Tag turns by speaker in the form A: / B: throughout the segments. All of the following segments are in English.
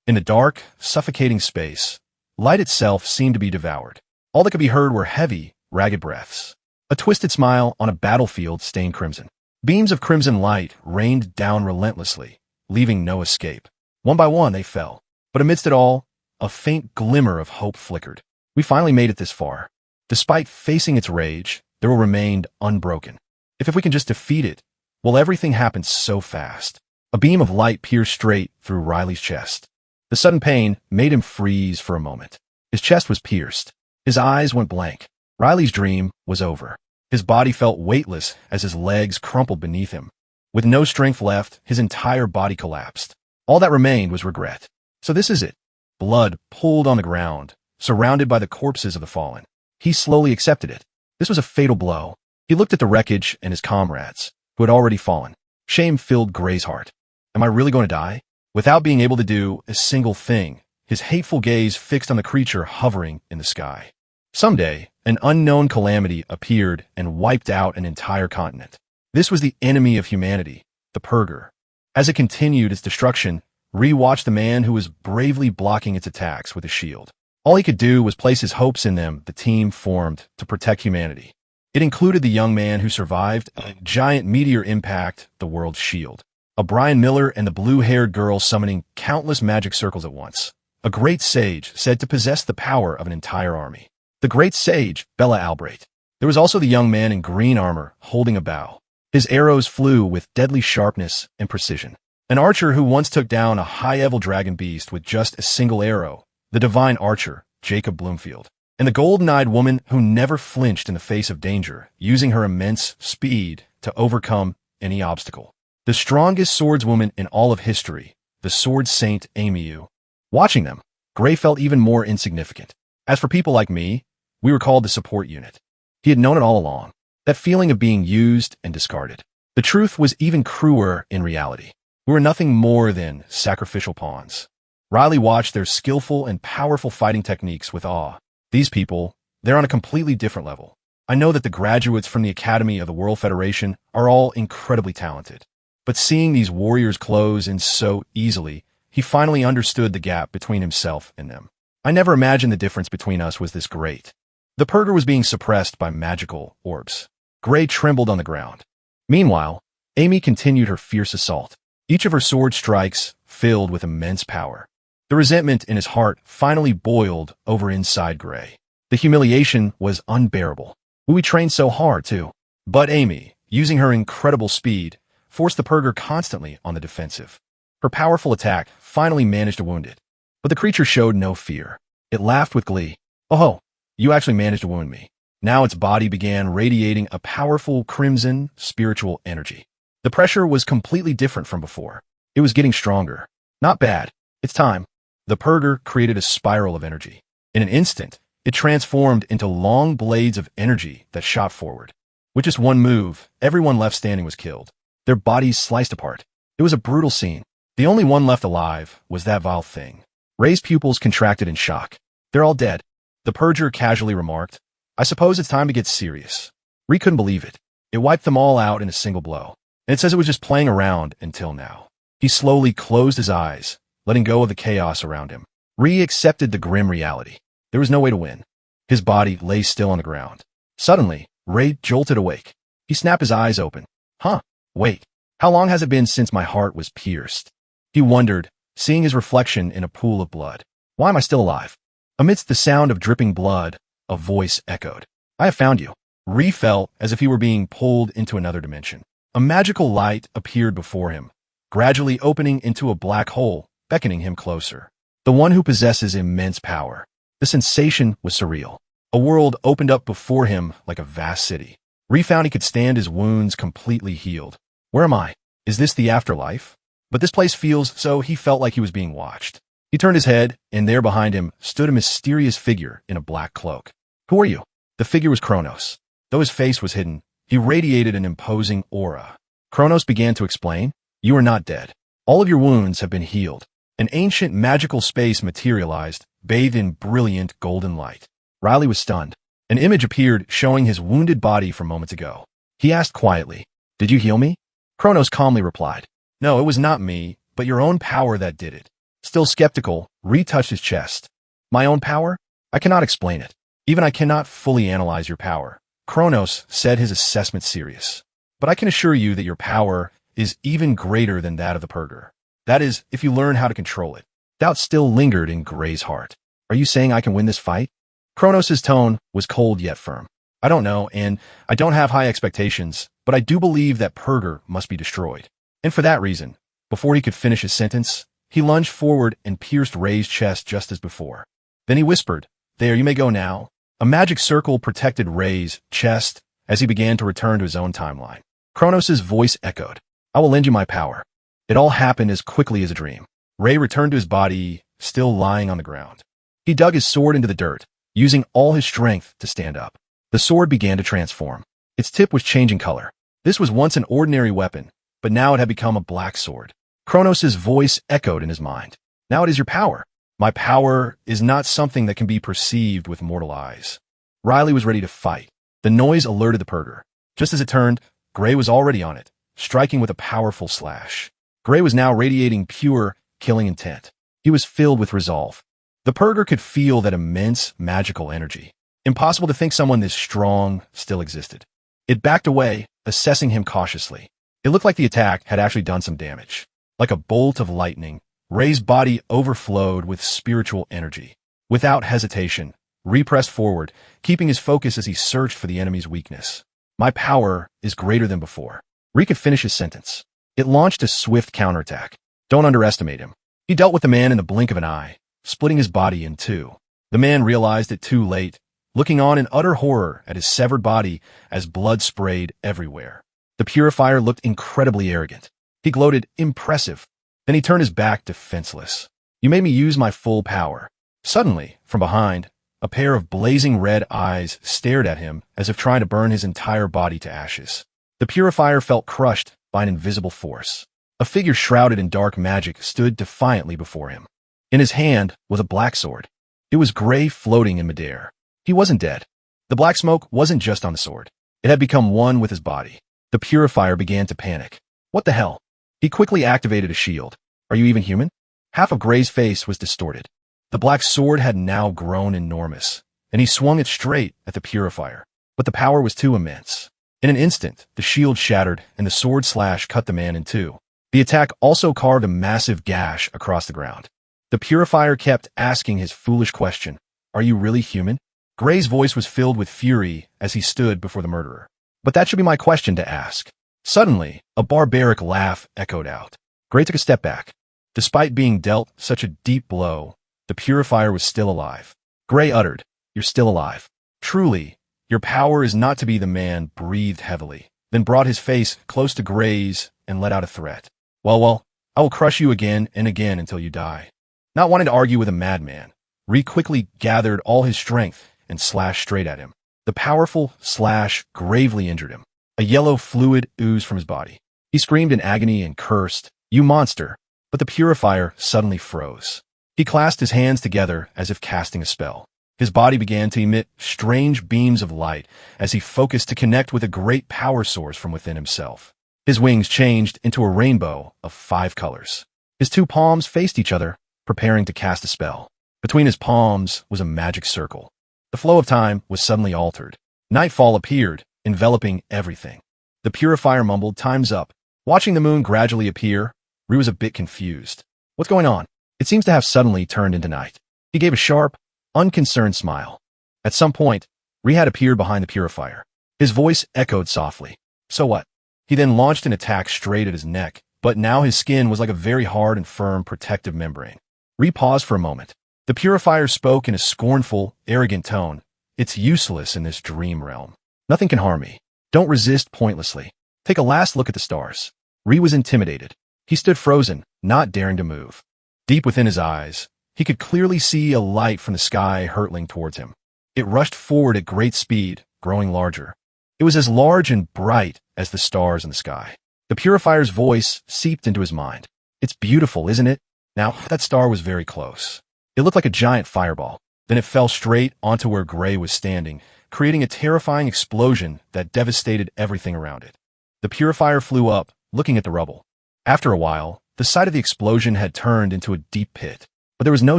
A: In the dark, suffocating space, light itself seemed to be devoured. All that could be heard were heavy, ragged breaths. A twisted smile on a battlefield stained crimson. Beams of crimson light rained down relentlessly, leaving no escape. One by one, they fell. But amidst it all, a faint glimmer of hope flickered. We finally made it this far. Despite facing its rage, there will remain unbroken. If we can just defeat it, well, everything happened so fast. A beam of light pierced straight through Riley's chest. The sudden pain made him freeze for a moment. His chest was pierced. His eyes went blank. Riley's dream was over. His body felt weightless as his legs crumpled beneath him. With no strength left, his entire body collapsed. All that remained was regret. So this is it. Blood pooled on the ground, surrounded by the corpses of the fallen. He slowly accepted it. This was a fatal blow. He looked at the wreckage and his comrades, who had already fallen. Shame filled Gray's heart. Am I really going to die? Without being able to do a single thing, his hateful gaze fixed on the creature hovering in the sky. Someday, an unknown calamity appeared and wiped out an entire continent. This was the enemy of humanity, the Purger. As it continued its destruction, Ree watched the man who was bravely blocking its attacks with a shield. All he could do was place his hopes in them. The team formed to protect humanity. It included the young man who survived a giant meteor impact the world's shield. A Brian Miller and the blue-haired girl summoning countless magic circles at once. A great sage said to possess the power of an entire army. The great sage, Bella Albright. There was also the young man in green armor holding a bow. His arrows flew with deadly sharpness and precision. An archer who once took down a high-level dragon beast with just a single arrow. The divine archer, Jacob Bloomfield. And the golden-eyed woman who never flinched in the face of danger, using her immense speed to overcome any obstacle. The strongest swordswoman in all of history, the sword saint Amiyu. Watching them, Gray felt even more insignificant. As for people like me, we were called the support unit. He had known it all along. That feeling of being used and discarded. The truth was even crueler in reality. We were nothing more than sacrificial pawns. Riley watched their skillful and powerful fighting techniques with awe. These people, they're on a completely different level. I know that the graduates from the Academy of the World Federation are all incredibly talented. But seeing these warriors close in so easily, he finally understood the gap between himself and them. I never imagined the difference between us was this great. The Purger was being suppressed by magical orbs. Gray trembled on the ground. Meanwhile, Amy continued her fierce assault. Each of her sword strikes filled with immense power. The resentment in his heart finally boiled over inside Gray. The humiliation was unbearable. We trained so hard, too. But Amy, using her incredible speed, forced the Purger constantly on the defensive. Her powerful attack finally managed to wound it. But the creature showed no fear. It laughed with glee. Oh, you actually managed to wound me. Now its body began radiating a powerful crimson spiritual energy. The pressure was completely different from before. It was getting stronger. Not bad. It's time. The Purger created a spiral of energy. In an instant, it transformed into long blades of energy that shot forward. With just one move, everyone left standing was killed. Their bodies sliced apart. It was a brutal scene. The only one left alive was that vile thing. Ray's pupils contracted in shock. They're all dead. The Purger casually remarked, I suppose it's time to get serious. Ree couldn't believe it. It wiped them all out in a single blow. And it says it was just playing around until now. He slowly closed his eyes, letting go of the chaos around him. Ree accepted the grim reality. There was no way to win. His body lay still on the ground. Suddenly, Ray jolted awake. He snapped his eyes open. Huh, wait. How long has it been since my heart was pierced? He wondered, seeing his reflection in a pool of blood. Why am I still alive? Amidst the sound of dripping blood, a voice echoed. I have found you. Ree felt as if he were being pulled into another dimension. A magical light appeared before him, gradually opening into a black hole, beckoning him closer. The one who possesses immense power. The sensation was surreal. A world opened up before him like a vast city. Ree found he could stand his wounds completely healed. Where am I? Is this the afterlife? But this place feels so he felt like he was being watched. He turned his head, and there behind him stood a mysterious figure in a black cloak. Who are you? The figure was Kronos. Though his face was hidden, he radiated an imposing aura. Kronos began to explain, You are not dead. All of your wounds have been healed. An ancient magical space materialized, bathed in brilliant golden light. Riley was stunned. An image appeared showing his wounded body from moments ago. He asked quietly, Did you heal me? Kronos calmly replied, No, it was not me, but your own power that did it. Still skeptical, Ri touched his chest. My own power? I cannot explain it. Even I cannot fully analyze your power. Kronos said, his assessment serious. But I can assure you that your power is even greater than that of the Purger. That is, if you learn how to control it. Doubt still lingered in Gray's heart. Are you saying I can win this fight? Kronos' tone was cold yet firm. I don't know, and I don't have high expectations, but I do believe that Purger must be destroyed. And for that reason, before he could finish his sentence, he lunged forward and pierced Ray's chest just as before. Then he whispered, There, you may go now. A magic circle protected Ray's chest as he began to return to his own timeline. Kronos' voice echoed, I will lend you my power. It all happened as quickly as a dream. Ray returned to his body, still lying on the ground. He dug his sword into the dirt, using all his strength to stand up. The sword began to transform. Its tip was changing color. This was once an ordinary weapon, but now it had become a black sword. Kronos' voice echoed in his mind. Now it is your power. My power is not something that can be perceived with mortal eyes. Riley was ready to fight. The noise alerted the Purger. Just as it turned, Gray was already on it, striking with a powerful slash. Gray was now radiating pure, killing intent. He was filled with resolve. The Purger could feel that immense, magical energy. Impossible to think someone this strong still existed. It backed away, assessing him cautiously. It looked like the attack had actually done some damage. Like a bolt of lightning, Ray's body overflowed with spiritual energy. Without hesitation, Ri pressed forward, keeping his focus as he searched for the enemy's weakness. My power is greater than before. Ri could finish his sentence. It launched a swift counterattack. Don't underestimate him. He dealt with the man in the blink of an eye, splitting his body in two. The man realized it too late, looking on in utter horror at his severed body as blood sprayed everywhere. The purifier looked incredibly arrogant. He gloated, impressive. Then he turned his back, defenseless. You made me use my full power. Suddenly, from behind, a pair of blazing red eyes stared at him as if trying to burn his entire body to ashes. The purifier felt crushed by an invisible force. A figure shrouded in dark magic stood defiantly before him. In his hand was a black sword. It was gray, floating in midair. He wasn't dead. The black smoke wasn't just on the sword. It had become one with his body. The purifier began to panic. What the hell? He quickly activated a shield. Are you even human? Half of Gray's face was distorted. The black sword had now grown enormous, and he swung it straight at the purifier. But the power was too immense. In an instant, the shield shattered, and the sword slash cut the man in two. The attack also carved a massive gash across the ground. The purifier kept asking his foolish question, Are you really human? Gray's voice was filled with fury as he stood before the murderer. But that should be my question to ask. Suddenly, a barbaric laugh echoed out. Gray took a step back. Despite being dealt such a deep blow, the purifier was still alive. Gray uttered, You're still alive. Truly, your power is not to be. The man breathed heavily, then brought his face close to Gray's and let out a threat. Well, I will crush you again and again until you die. Not wanting to argue with a madman, Ri quickly gathered all his strength and slashed straight at him. The powerful slash gravely injured him. A yellow fluid oozed from his body. He screamed in agony and cursed, You monster! But the purifier suddenly froze. He clasped his hands together as if casting a spell. His body began to emit strange beams of light as he focused to connect with a great power source from within himself. His wings changed into a rainbow of 5 colors. His 2 palms faced each other, preparing to cast a spell. Between his palms was a magic circle. The flow of time was suddenly altered. Nightfall appeared, enveloping everything. The purifier mumbled, Time's up. Watching the moon gradually appear, Ri was a bit confused. What's going on? It seems to have suddenly turned into night. He gave a sharp, unconcerned smile. At some point, Ri had appeared behind the purifier. His voice echoed softly. So what? He then launched an attack straight at his neck, but now his skin was like a very hard and firm protective membrane. Ri paused for a moment. The purifier spoke in a scornful, arrogant tone. It's useless in this dream realm. Nothing can harm me. Don't resist pointlessly. Take a last look at the stars. Ri was intimidated. He stood frozen, not daring to move. Deep within his eyes, he could clearly see a light from the sky hurtling towards him. It rushed forward at great speed, growing larger. It was as large and bright as the stars in the sky. The purifier's voice seeped into his mind. It's beautiful, isn't it? Now, that star was very close. It looked like a giant fireball. Then it fell straight onto where Gray was standing, creating a terrifying explosion that devastated everything around it. The purifier flew up, looking at the rubble. After a while, The side of the explosion had turned into a deep pit, but there was no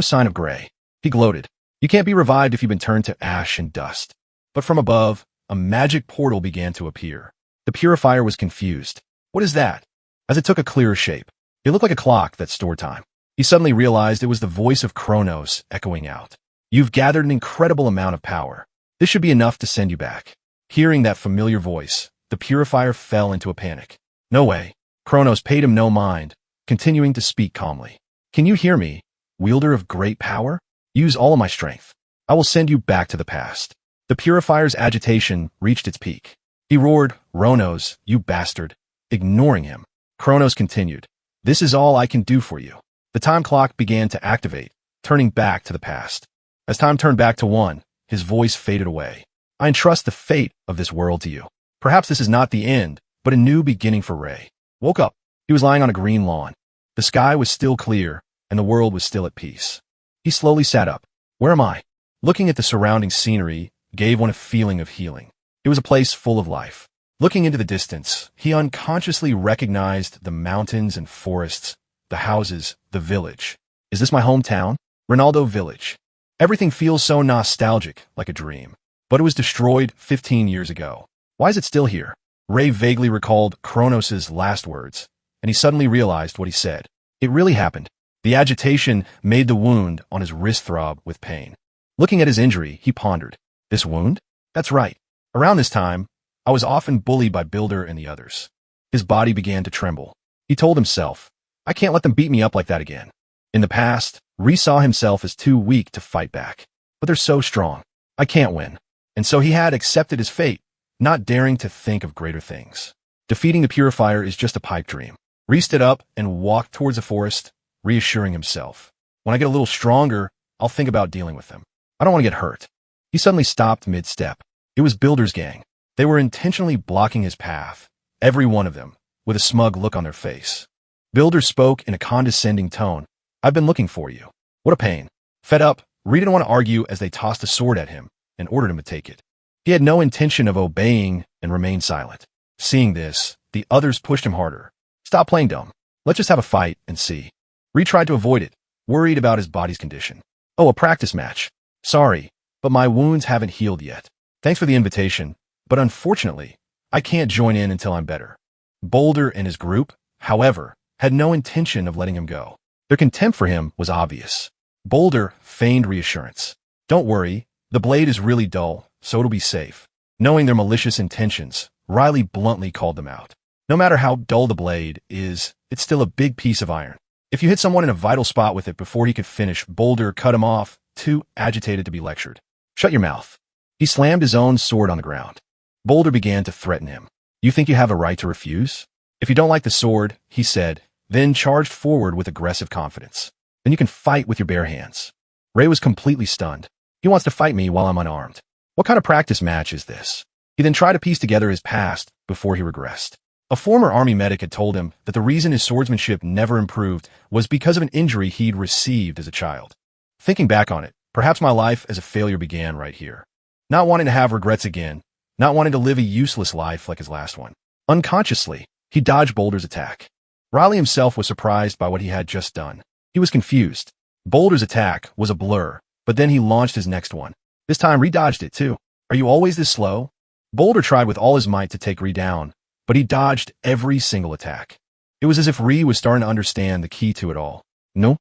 A: sign of Gray. He gloated. You can't be revived if you've been turned to ash and dust. But from above, a magic portal began to appear. The purifier was confused. What is that? As it took a clearer shape, it looked like a clock that stored time. He suddenly realized it was the voice of Kronos echoing out. You've gathered an incredible amount of power. This should be enough to send you back. Hearing that familiar voice, the purifier fell into a panic. No way. Kronos paid him no mind, continuing to speak calmly. Can you hear me, wielder of great power? Use all of my strength. I will send you back to the past. The purifier's agitation reached its peak. He roared, Kronos, you bastard, ignoring him. Kronos continued, this is all I can do for you. The time clock began to activate, turning back to the past. As time turned back to 1, his voice faded away. I entrust the fate of this world to you. Perhaps this is not the end, but a new beginning for Ray. Woke up. He was lying on a green lawn. The sky was still clear, and the world was still at peace. He slowly sat up. Where am I? Looking at the surrounding scenery gave one a feeling of healing. It was a place full of life. Looking into the distance, he unconsciously recognized the mountains and forests, the houses, the village. Is this my hometown? Ronaldo Village. Everything feels so nostalgic, like a dream. But it was destroyed 15 years ago. Why is it still here? Ray vaguely recalled Kronos' last words, and he suddenly realized what he said. It really happened. The agitation made the wound on his wrist throb with pain. Looking at his injury, he pondered. This wound? That's right. Around this time, I was often bullied by Builder and the others. His body began to tremble. He told himself, I can't let them beat me up like that again. In the past, Ree saw himself as too weak to fight back. But they're so strong. I can't win. And so he had accepted his fate, not daring to think of greater things. Defeating the purifier is just a pipe dream. Ree stood up and walked towards the forest, reassuring himself. When I get a little stronger, I'll think about dealing with them. I don't want to get hurt. He suddenly stopped mid-step. It was Builder's gang. They were intentionally blocking his path, every one of them, with a smug look on their face. Builder spoke in a condescending tone. I've been looking for you. What a pain. Fed up, Ree didn't want to argue as they tossed a sword at him and ordered him to take it. He had no intention of obeying and remained silent. Seeing this, the others pushed him harder. Stop playing dumb. Let's just have a fight and see. Ree tried to avoid it, worried about his body's condition. Oh, a practice match. Sorry, but my wounds haven't healed yet. Thanks for the invitation, but unfortunately, I can't join in until I'm better. Boulder and his group, however, had no intention of letting him go. Their contempt for him was obvious. Boulder feigned reassurance. Don't worry, the blade is really dull, so it'll be safe. Knowing their malicious intentions, Riley bluntly called them out. No matter how dull the blade is, it's still a big piece of iron. If you hit someone in a vital spot with it before he could finish, Boulder cut him off, too agitated to be lectured. Shut your mouth. He slammed his own sword on the ground. Boulder began to threaten him. You think you have a right to refuse? If you don't like the sword, he said, then charged forward with aggressive confidence. Then you can fight with your bare hands. Ray was completely stunned. He wants to fight me while I'm unarmed. What kind of practice match is this? He then tried to piece together his past before he regressed. A former army medic had told him that the reason his swordsmanship never improved was because of an injury he'd received as a child. Thinking back on it, perhaps my life as a failure began right here. Not wanting to have regrets again, not wanting to live a useless life like his last one. Unconsciously, he dodged Boulder's attack. Riley himself was surprised by what he had just done. He was confused. Boulder's attack was a blur, but then he launched his next one. This time, Ree dodged it too. Are you always this slow? Boulder tried with all his might to take Ree down, but he dodged every single attack. It was as if Ree was starting to understand the key to it all. No.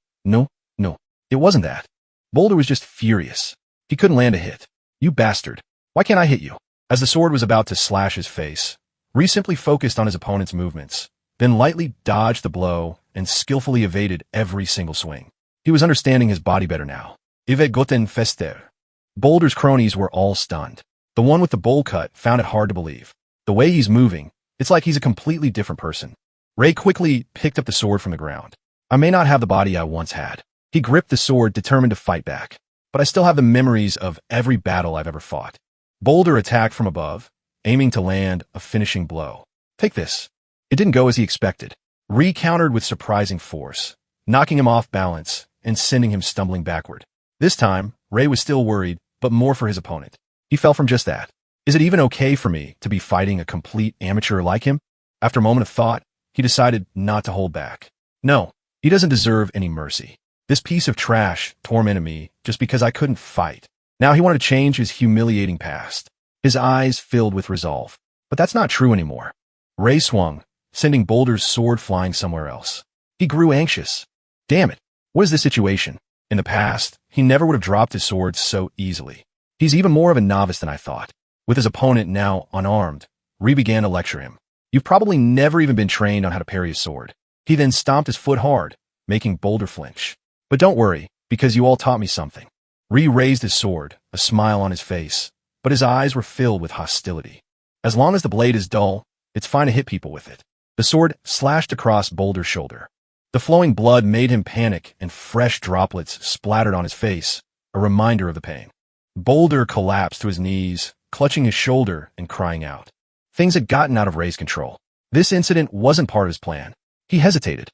A: It wasn't that. Boulder was just furious. He couldn't land a hit. You bastard. Why can't I hit you? As the sword was about to slash his face, Ree simply focused on his opponent's movements, then lightly dodged the blow and skillfully evaded every single swing. He was understanding his body better now. Ive goten fester. Boulder's cronies were all stunned. The one with the bowl cut found it hard to believe. The way he's moving, it's like he's a completely different person. Ray quickly picked up the sword from the ground. I may not have the body I once had. He gripped the sword, determined to fight back. But I still have the memories of every battle I've ever fought. Boulder attacked from above, aiming to land a finishing blow. Take this. It didn't go as he expected. Ree countered with surprising force, knocking him off balance and sending him stumbling backward. This time, Ray was still worried, but more for his opponent. He fell from just that. Is it even okay for me to be fighting a complete amateur like him? After a moment of thought, he decided not to hold back. No, he doesn't deserve any mercy. This piece of trash tormented me just because I couldn't fight. Now he wanted to change his humiliating past. His eyes filled with resolve. But that's not true anymore. Ray swung, sending Boulder's sword flying somewhere else. He grew anxious. Damn it, what is this situation? In the past, he never would have dropped his sword so easily. He's even more of a novice than I thought. With his opponent now unarmed, Ray began to lecture him. You've probably never even been trained on how to parry a sword. He then stomped his foot hard, making Boulder flinch. But don't worry, because you all taught me something. Ray raised his sword, a smile on his face, but his eyes were filled with hostility. As long as the blade is dull, it's fine to hit people with it. The sword slashed across Boulder's shoulder. The flowing blood made him panic, and fresh droplets splattered on his face, a reminder of the pain. Boulder collapsed to his knees, clutching his shoulder and crying out. Things had gotten out of Ray's control. This incident wasn't part of his plan. He hesitated.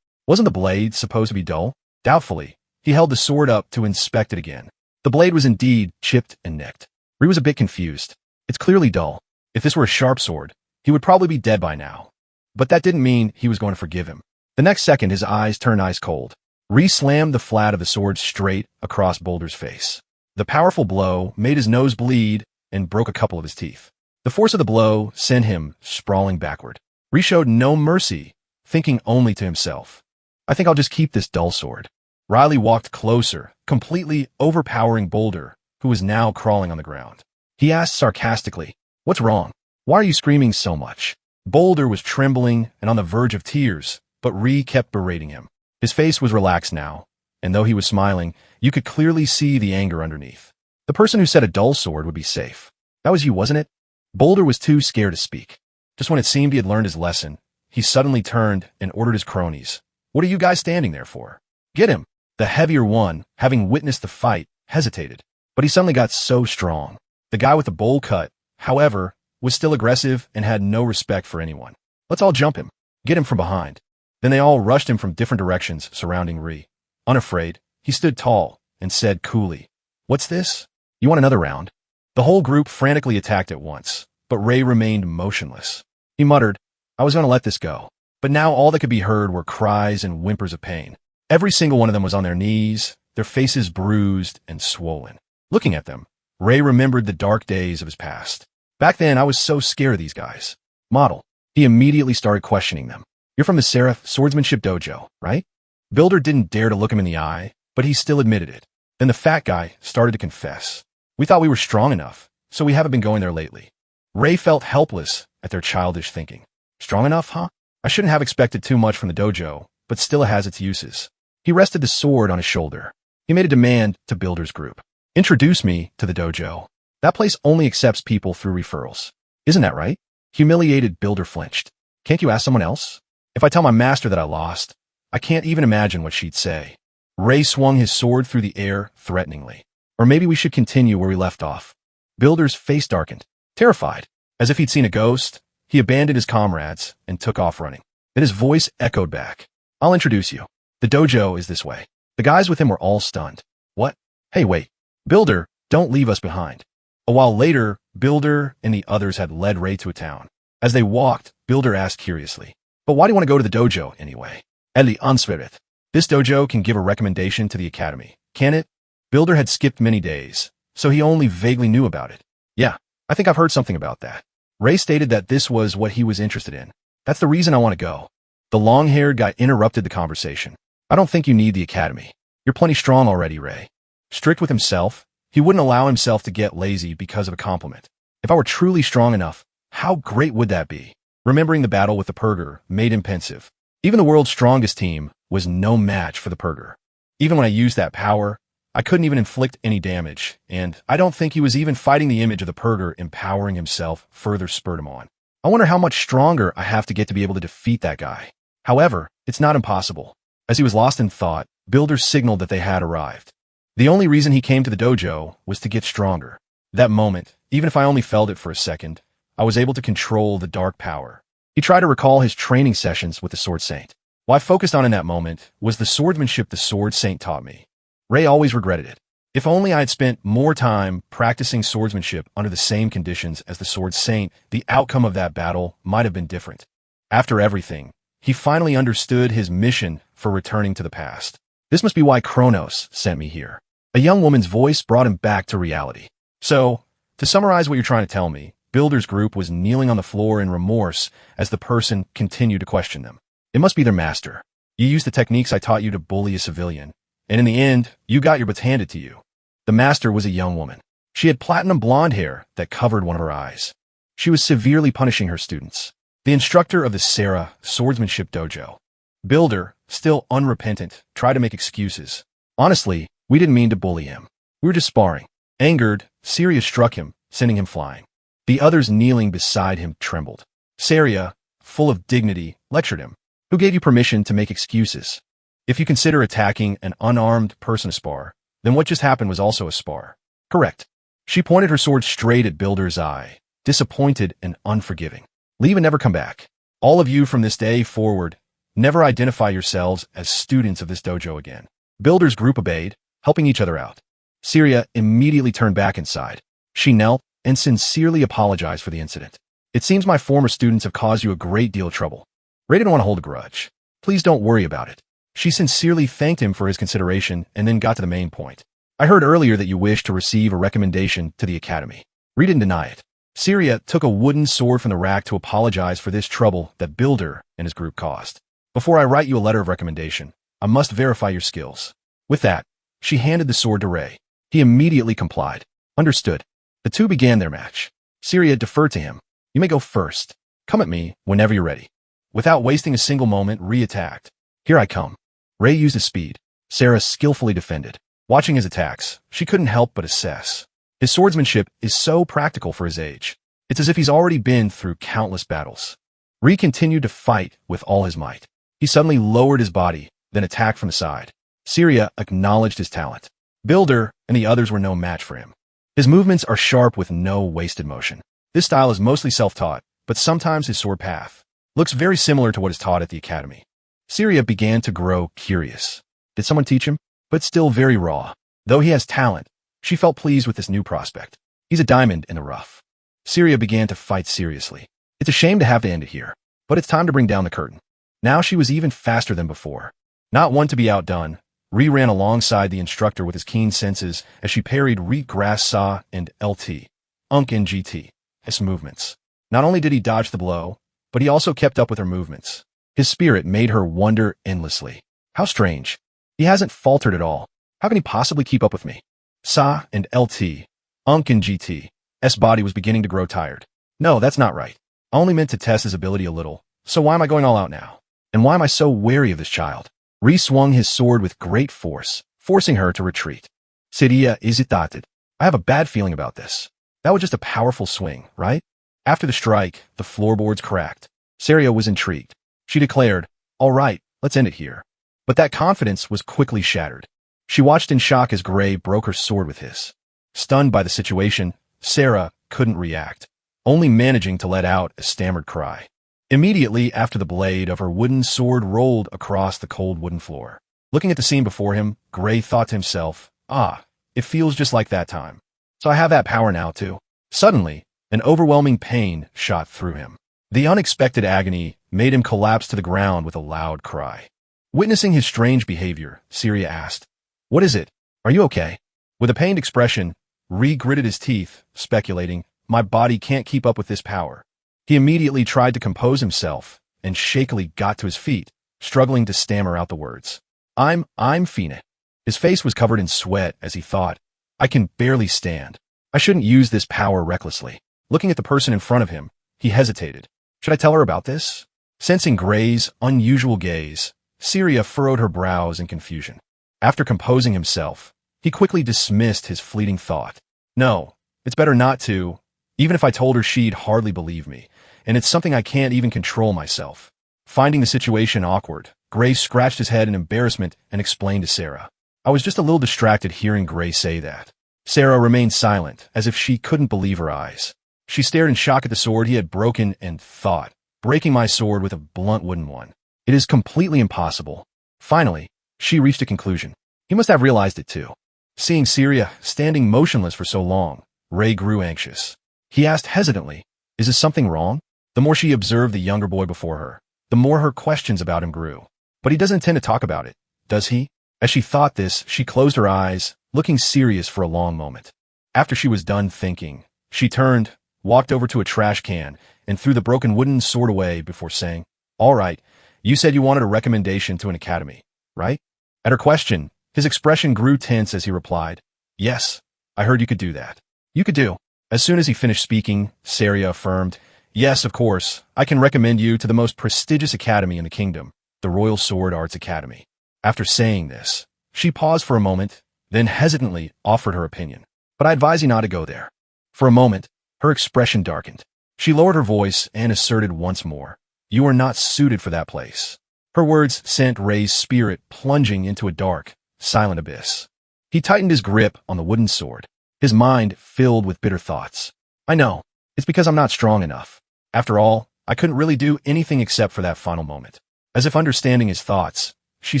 A: Wasn't the blade supposed to be dull? Doubtfully, he held the sword up to inspect it again. The blade was indeed chipped and nicked. Ray was a bit confused. It's clearly dull. If this were a sharp sword, he would probably be dead by now. But that didn't mean he was going to forgive him. The next second, his eyes turned ice cold. Ray slammed the flat of the sword straight across Boulder's face. The powerful blow made his nose bleed and broke a couple of his teeth. The force of the blow sent him sprawling backward. Ray showed no mercy, thinking only to himself. I think I'll just keep this dull sword. Riley walked closer, completely overpowering Boulder, who was now crawling on the ground. He asked sarcastically, "What's wrong? Why are you screaming so much?" Boulder was trembling and on the verge of tears, but Ray kept berating him. His face was relaxed now, and though he was smiling, you could clearly see the anger underneath. The person who said a dull sword would be safe. That was you, wasn't it? Boulder was too scared to speak. Just when it seemed he had learned his lesson, he suddenly turned and ordered his cronies. "What are you guys standing there for? Get him!" The heavier one, having witnessed the fight, hesitated, but he suddenly got so strong. The guy with the bowl cut, however, was still aggressive and had no respect for anyone. "Let's all jump him. Get him from behind." Then they all rushed him from different directions surrounding Ray. Unafraid, he stood tall and said coolly, "What's this? You want another round?" The whole group frantically attacked at once, but Ray remained motionless. He muttered, "I was going to let this go." But now all that could be heard were cries and whimpers of pain. Every single one of them was on their knees, their faces bruised and swollen. Looking at them, Ray remembered the dark days of his past. "Back then, I was so scared of these guys." "Model." He immediately started questioning them. "You're from the Seraph Swordsmanship Dojo, right?" Builder didn't dare to look him in the eye, but he still admitted it. Then the fat guy started to confess. "We thought we were strong enough, so we haven't been going there lately." Ray felt helpless at their childish thinking. Strong enough, huh? I shouldn't have expected too much from the dojo, but still it has its uses. He rested the sword on his shoulder. He made a demand to Builder's group. "Introduce me to the dojo. That place only accepts people through referrals. Isn't that right?" Humiliated, Builder flinched. "Can't you ask someone else? If I tell my master that I lost, I can't even imagine what she'd say." Ray swung his sword through the air threateningly. "Or maybe we should continue where we left off." Builder's face darkened. Terrified, as if he'd seen a ghost, he abandoned his comrades and took off running. Then his voice echoed back. "I'll introduce you. The dojo is this way." The guys with him were all stunned. "What? Hey, wait. Builder, don't leave us behind." A while later, Builder and the others had led Ray to a town. As they walked, Builder asked curiously, "But why do you want to go to the dojo anyway?" "Eli ansvaret. This dojo can give a recommendation to the academy, can it?" Builder had skipped many days, so he only vaguely knew about it. "Yeah, I think I've heard something about that." Ray stated that this was what he was interested in. "That's the reason I want to go." The long-haired guy interrupted the conversation. "I don't think you need the academy. You're plenty strong already, Ray." Strict with himself, he wouldn't allow himself to get lazy because of a compliment. "If I were truly strong enough, how great would that be?" Remembering the battle with the Purger made him pensive. Even the world's strongest team was no match for the Purger. Even when I used that power, I couldn't even inflict any damage, and I don't think he was even fighting the image of the Purger empowering himself further spurred him on. I wonder how much stronger I have to get to be able to defeat that guy. However, it's not impossible. As he was lost in thought, Builder signaled that they had arrived. The only reason he came to the dojo was to get stronger. That moment, even if I only felt it for a second, I was able to control the dark power. He tried to recall his training sessions with the Sword Saint. What I focused on in that moment was the swordsmanship the Sword Saint taught me. Ray always regretted it. If only I had spent more time practicing swordsmanship under the same conditions as the Sword Saint, the outcome of that battle might have been different. After everything, He finally understood his mission for returning to the past. This must be why Kronos sent me here. A young woman's voice brought him back to reality. So, to summarize what you're trying to tell me, Builder's group was kneeling on the floor in remorse as the person continued to question them. It must be their master. You used the techniques I taught you to bully a civilian, and in the end, you got your butts handed to you. The master was a young woman. She had platinum blonde hair that covered one of her eyes. She was severely punishing her students. The instructor of the Sarah swordsmanship dojo. Builder, still unrepentant, tried to make excuses. Honestly, we didn't mean to bully him. We were just sparring. Angered, Syria struck him, sending him flying. The others kneeling beside him trembled. Syria, full of dignity, lectured him. Who gave you permission to make excuses? If you consider attacking an unarmed person a spar, then what just happened was also a spar. Correct. She pointed her sword straight at Builder's eye, disappointed and unforgiving. Leave and never come back. All of you from this day forward, never identify yourselves as students of this dojo again. Builder's group obeyed, helping each other out. Syria immediately turned back inside. She knelt and sincerely apologized for the incident. It seems my former students have caused you a great deal of trouble. Ray didn't want to hold a grudge. Please don't worry about it. She sincerely thanked him for his consideration and then got to the main point. I heard earlier that you wished to receive a recommendation to the academy. Ray didn't deny it. Syria took a wooden sword from the rack to apologize for this trouble that Builder and his group caused. Before I write you a letter of recommendation, I must verify your skills. With that, she handed the sword to Ray. He immediately complied. Understood. The two began their match. Syria deferred to him. You may go first. Come at me whenever you're ready. Without wasting a single moment, Ray attacked. Here I come. Ray used his speed. Sarah skillfully defended. Watching his attacks, she couldn't help but assess. His swordsmanship is so practical for his age. It's as if he's already been through countless battles. Ray continued to fight with all his might. He suddenly lowered his body, then attacked from the side. Syria acknowledged his talent. Builder and the others were no match for him. His movements are sharp with no wasted motion. This style is mostly self-taught, but sometimes his sword path looks very similar to what is taught at the academy. Syria began to grow curious. Did someone teach him? But still very raw. Though he has talent, she felt pleased with this new prospect. He's a diamond in the rough. Syria began to fight seriously. It's a shame to have to end it here, but it's time to bring down the curtain. Now she was even faster than before. Not one to be outdone, Ray ran alongside the instructor with his keen senses as she parried regression and LT, Unk and GT's movements. Not only did he dodge the blow, but he also kept up with her movements. His spirit made her wonder endlessly. How strange. He hasn't faltered at all. How can he possibly keep up with me? Sa and LT, Unk and GT's body was beginning to grow tired. No, that's not right. I only meant to test his ability a little, so why am I going all out now? And why am I so wary of this child? Ray swung his sword with great force, forcing her to retreat. Syria hesitated. I have a bad feeling about this. That was just a powerful swing, right? After the strike, the floorboards cracked. Syria was intrigued. She declared, all right, let's end it here. But that confidence was quickly shattered. She watched in shock as Gray broke her sword with his. Stunned by the situation, Sarah couldn't react, only managing to let out a stammered cry. Immediately after the blade of her wooden sword rolled across the cold wooden floor. Looking at the scene before him, Gray thought to himself, it feels just like that time. So I have that power now too. Suddenly, an overwhelming pain shot through him. The unexpected agony made him collapse to the ground with a loud cry. Witnessing his strange behavior, Syria asked, what is it? Are you okay? With a pained expression, Ray gritted his teeth, speculating, my body can't keep up with this power. He immediately tried to compose himself and shakily got to his feet, struggling to stammer out the words. I'm Fina. His face was covered in sweat as he thought, I can barely stand. I shouldn't use this power recklessly. Looking at the person in front of him, he hesitated. Should I tell her about this? Sensing Gray's unusual gaze, Syria furrowed her brows in confusion. After composing himself, he quickly dismissed his fleeting thought. No, it's better not to. Even if I told her, she'd hardly believe me, and it's something I can't even control myself. Finding the situation awkward, Gray scratched his head in embarrassment and explained to Sarah. I was just a little distracted hearing Gray say that. Sarah remained silent, as if she couldn't believe her eyes. She stared in shock at the sword he had broken and thought, breaking my sword with a blunt wooden one. It is completely impossible. Finally, she reached a conclusion. He must have realized it too. Seeing Syria standing motionless for so long, Ray grew anxious. He asked hesitantly, is this something wrong? The more she observed the younger boy before her, the the more her questions about him grew. But he doesn't intend to talk about it, does he? As she thought this, she closed her eyes, looking serious for a long moment. After she was done thinking, she turned, walked over to a trash can, and threw the broken wooden sword away before saying, "All right, you said you wanted a recommendation to an academy, right?" At her question, his expression grew tense as he replied, "Yes, I heard you could do that." "You could do." As soon as he finished speaking, Saria affirmed, "Yes, of course, I can recommend you to the most prestigious academy in the kingdom, the Royal Sword Arts Academy." After saying this, she paused for a moment, then hesitantly offered her opinion. "But I advise you not to go there." For a moment, her expression darkened. She lowered her voice and asserted once more, "You are not suited for that place." Her words sent Ray's spirit plunging into a dark, silent abyss. He tightened his grip on the wooden sword, his mind filled with bitter thoughts. "I know. It's because I'm not strong enough. After all, I couldn't really do anything except for that final moment." As if understanding his thoughts, she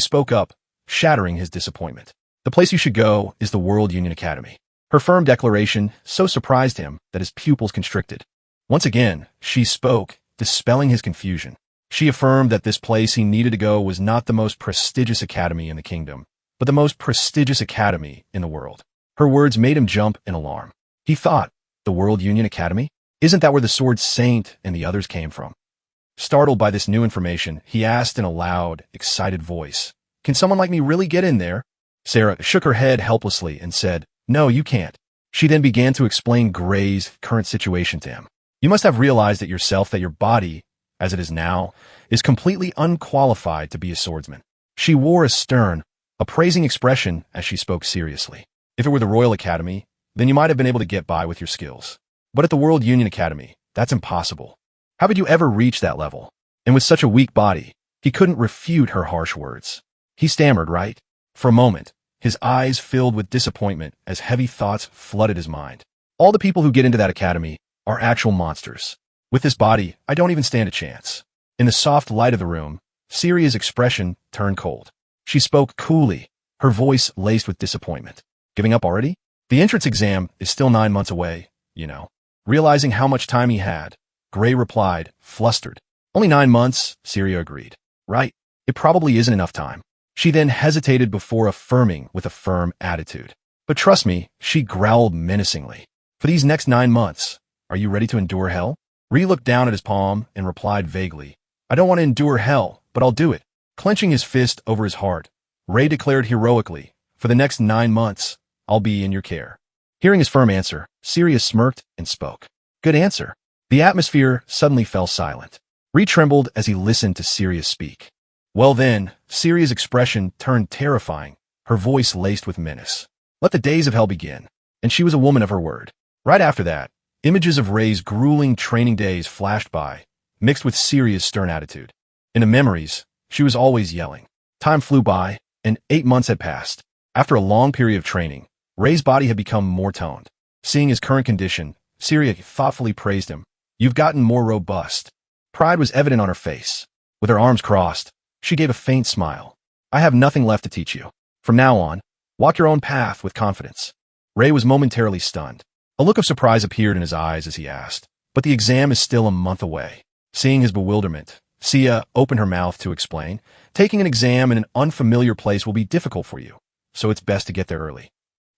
A: spoke up, shattering his disappointment. "The place you should go is the World Union Academy." Her firm declaration so surprised him that his pupils constricted. Once again, she spoke, dispelling his confusion. She affirmed that this place he needed to go was not the most prestigious academy in the kingdom, but the most prestigious academy in the world. Her words made him jump in alarm. He thought, the World Union Academy? Isn't that where the Sword Saint and the others came from? Startled by this new information, he asked in a loud, excited voice, "Can someone like me really get in there?" Sarah shook her head helplessly and said, "No, you can't." She then began to explain Gray's current situation to him. "You must have realized it yourself that your body, as it is now, is completely unqualified to be a swordsman." She wore a stern, appraising expression as she spoke seriously. "If it were the Royal Academy, then you might have been able to get by with your skills. But at the World Union Academy, that's impossible. How would you ever reach that level?" And with such a weak body, he couldn't refute her harsh words. He stammered, "Right?" For a moment, his eyes filled with disappointment as heavy thoughts flooded his mind. "All the people who get into that academy are actual monsters. With this body, I don't even stand a chance." In the soft light of the room, Siria's expression turned cold. She spoke coolly, her voice laced with disappointment. "Giving up already? The entrance exam is still 9 months away, you know." Realizing how much time he had, Gray replied, flustered. "Only 9 months," Siria agreed. "Right. It probably isn't enough time." She then hesitated before affirming with a firm attitude. "But trust me," she growled menacingly. "For these next 9 months, are you ready to endure hell?" Ree looked down at his palm and replied vaguely, "I don't want to endure hell, but I'll do it." Clenching his fist over his heart, Ray declared heroically, "For the next 9 months, I'll be in your care." Hearing his firm answer, Siria smirked and spoke. "Good answer." The atmosphere suddenly fell silent. Ree trembled as he listened to Siria speak. Well then, Siria's expression turned terrifying, her voice laced with menace. Let the days of hell begin. And she was a woman of her word. Right after that, images of Ray's grueling training days flashed by, mixed with Siria's stern attitude. In the memories, she was always yelling. Time flew by, and 8 months had passed. After a long period of training, Ray's body had become more toned. Seeing his current condition, Siria thoughtfully praised him. "You've gotten more robust." Pride was evident on her face. With her arms crossed, she gave a faint smile. "I have nothing left to teach you. From now on, walk your own path with confidence." Ray was momentarily stunned. A look of surprise appeared in his eyes as he asked, "But the exam is still a month away." Seeing his bewilderment, Sia opened her mouth to explain, "Taking an exam in an unfamiliar place will be difficult for you, so it's best to get there early."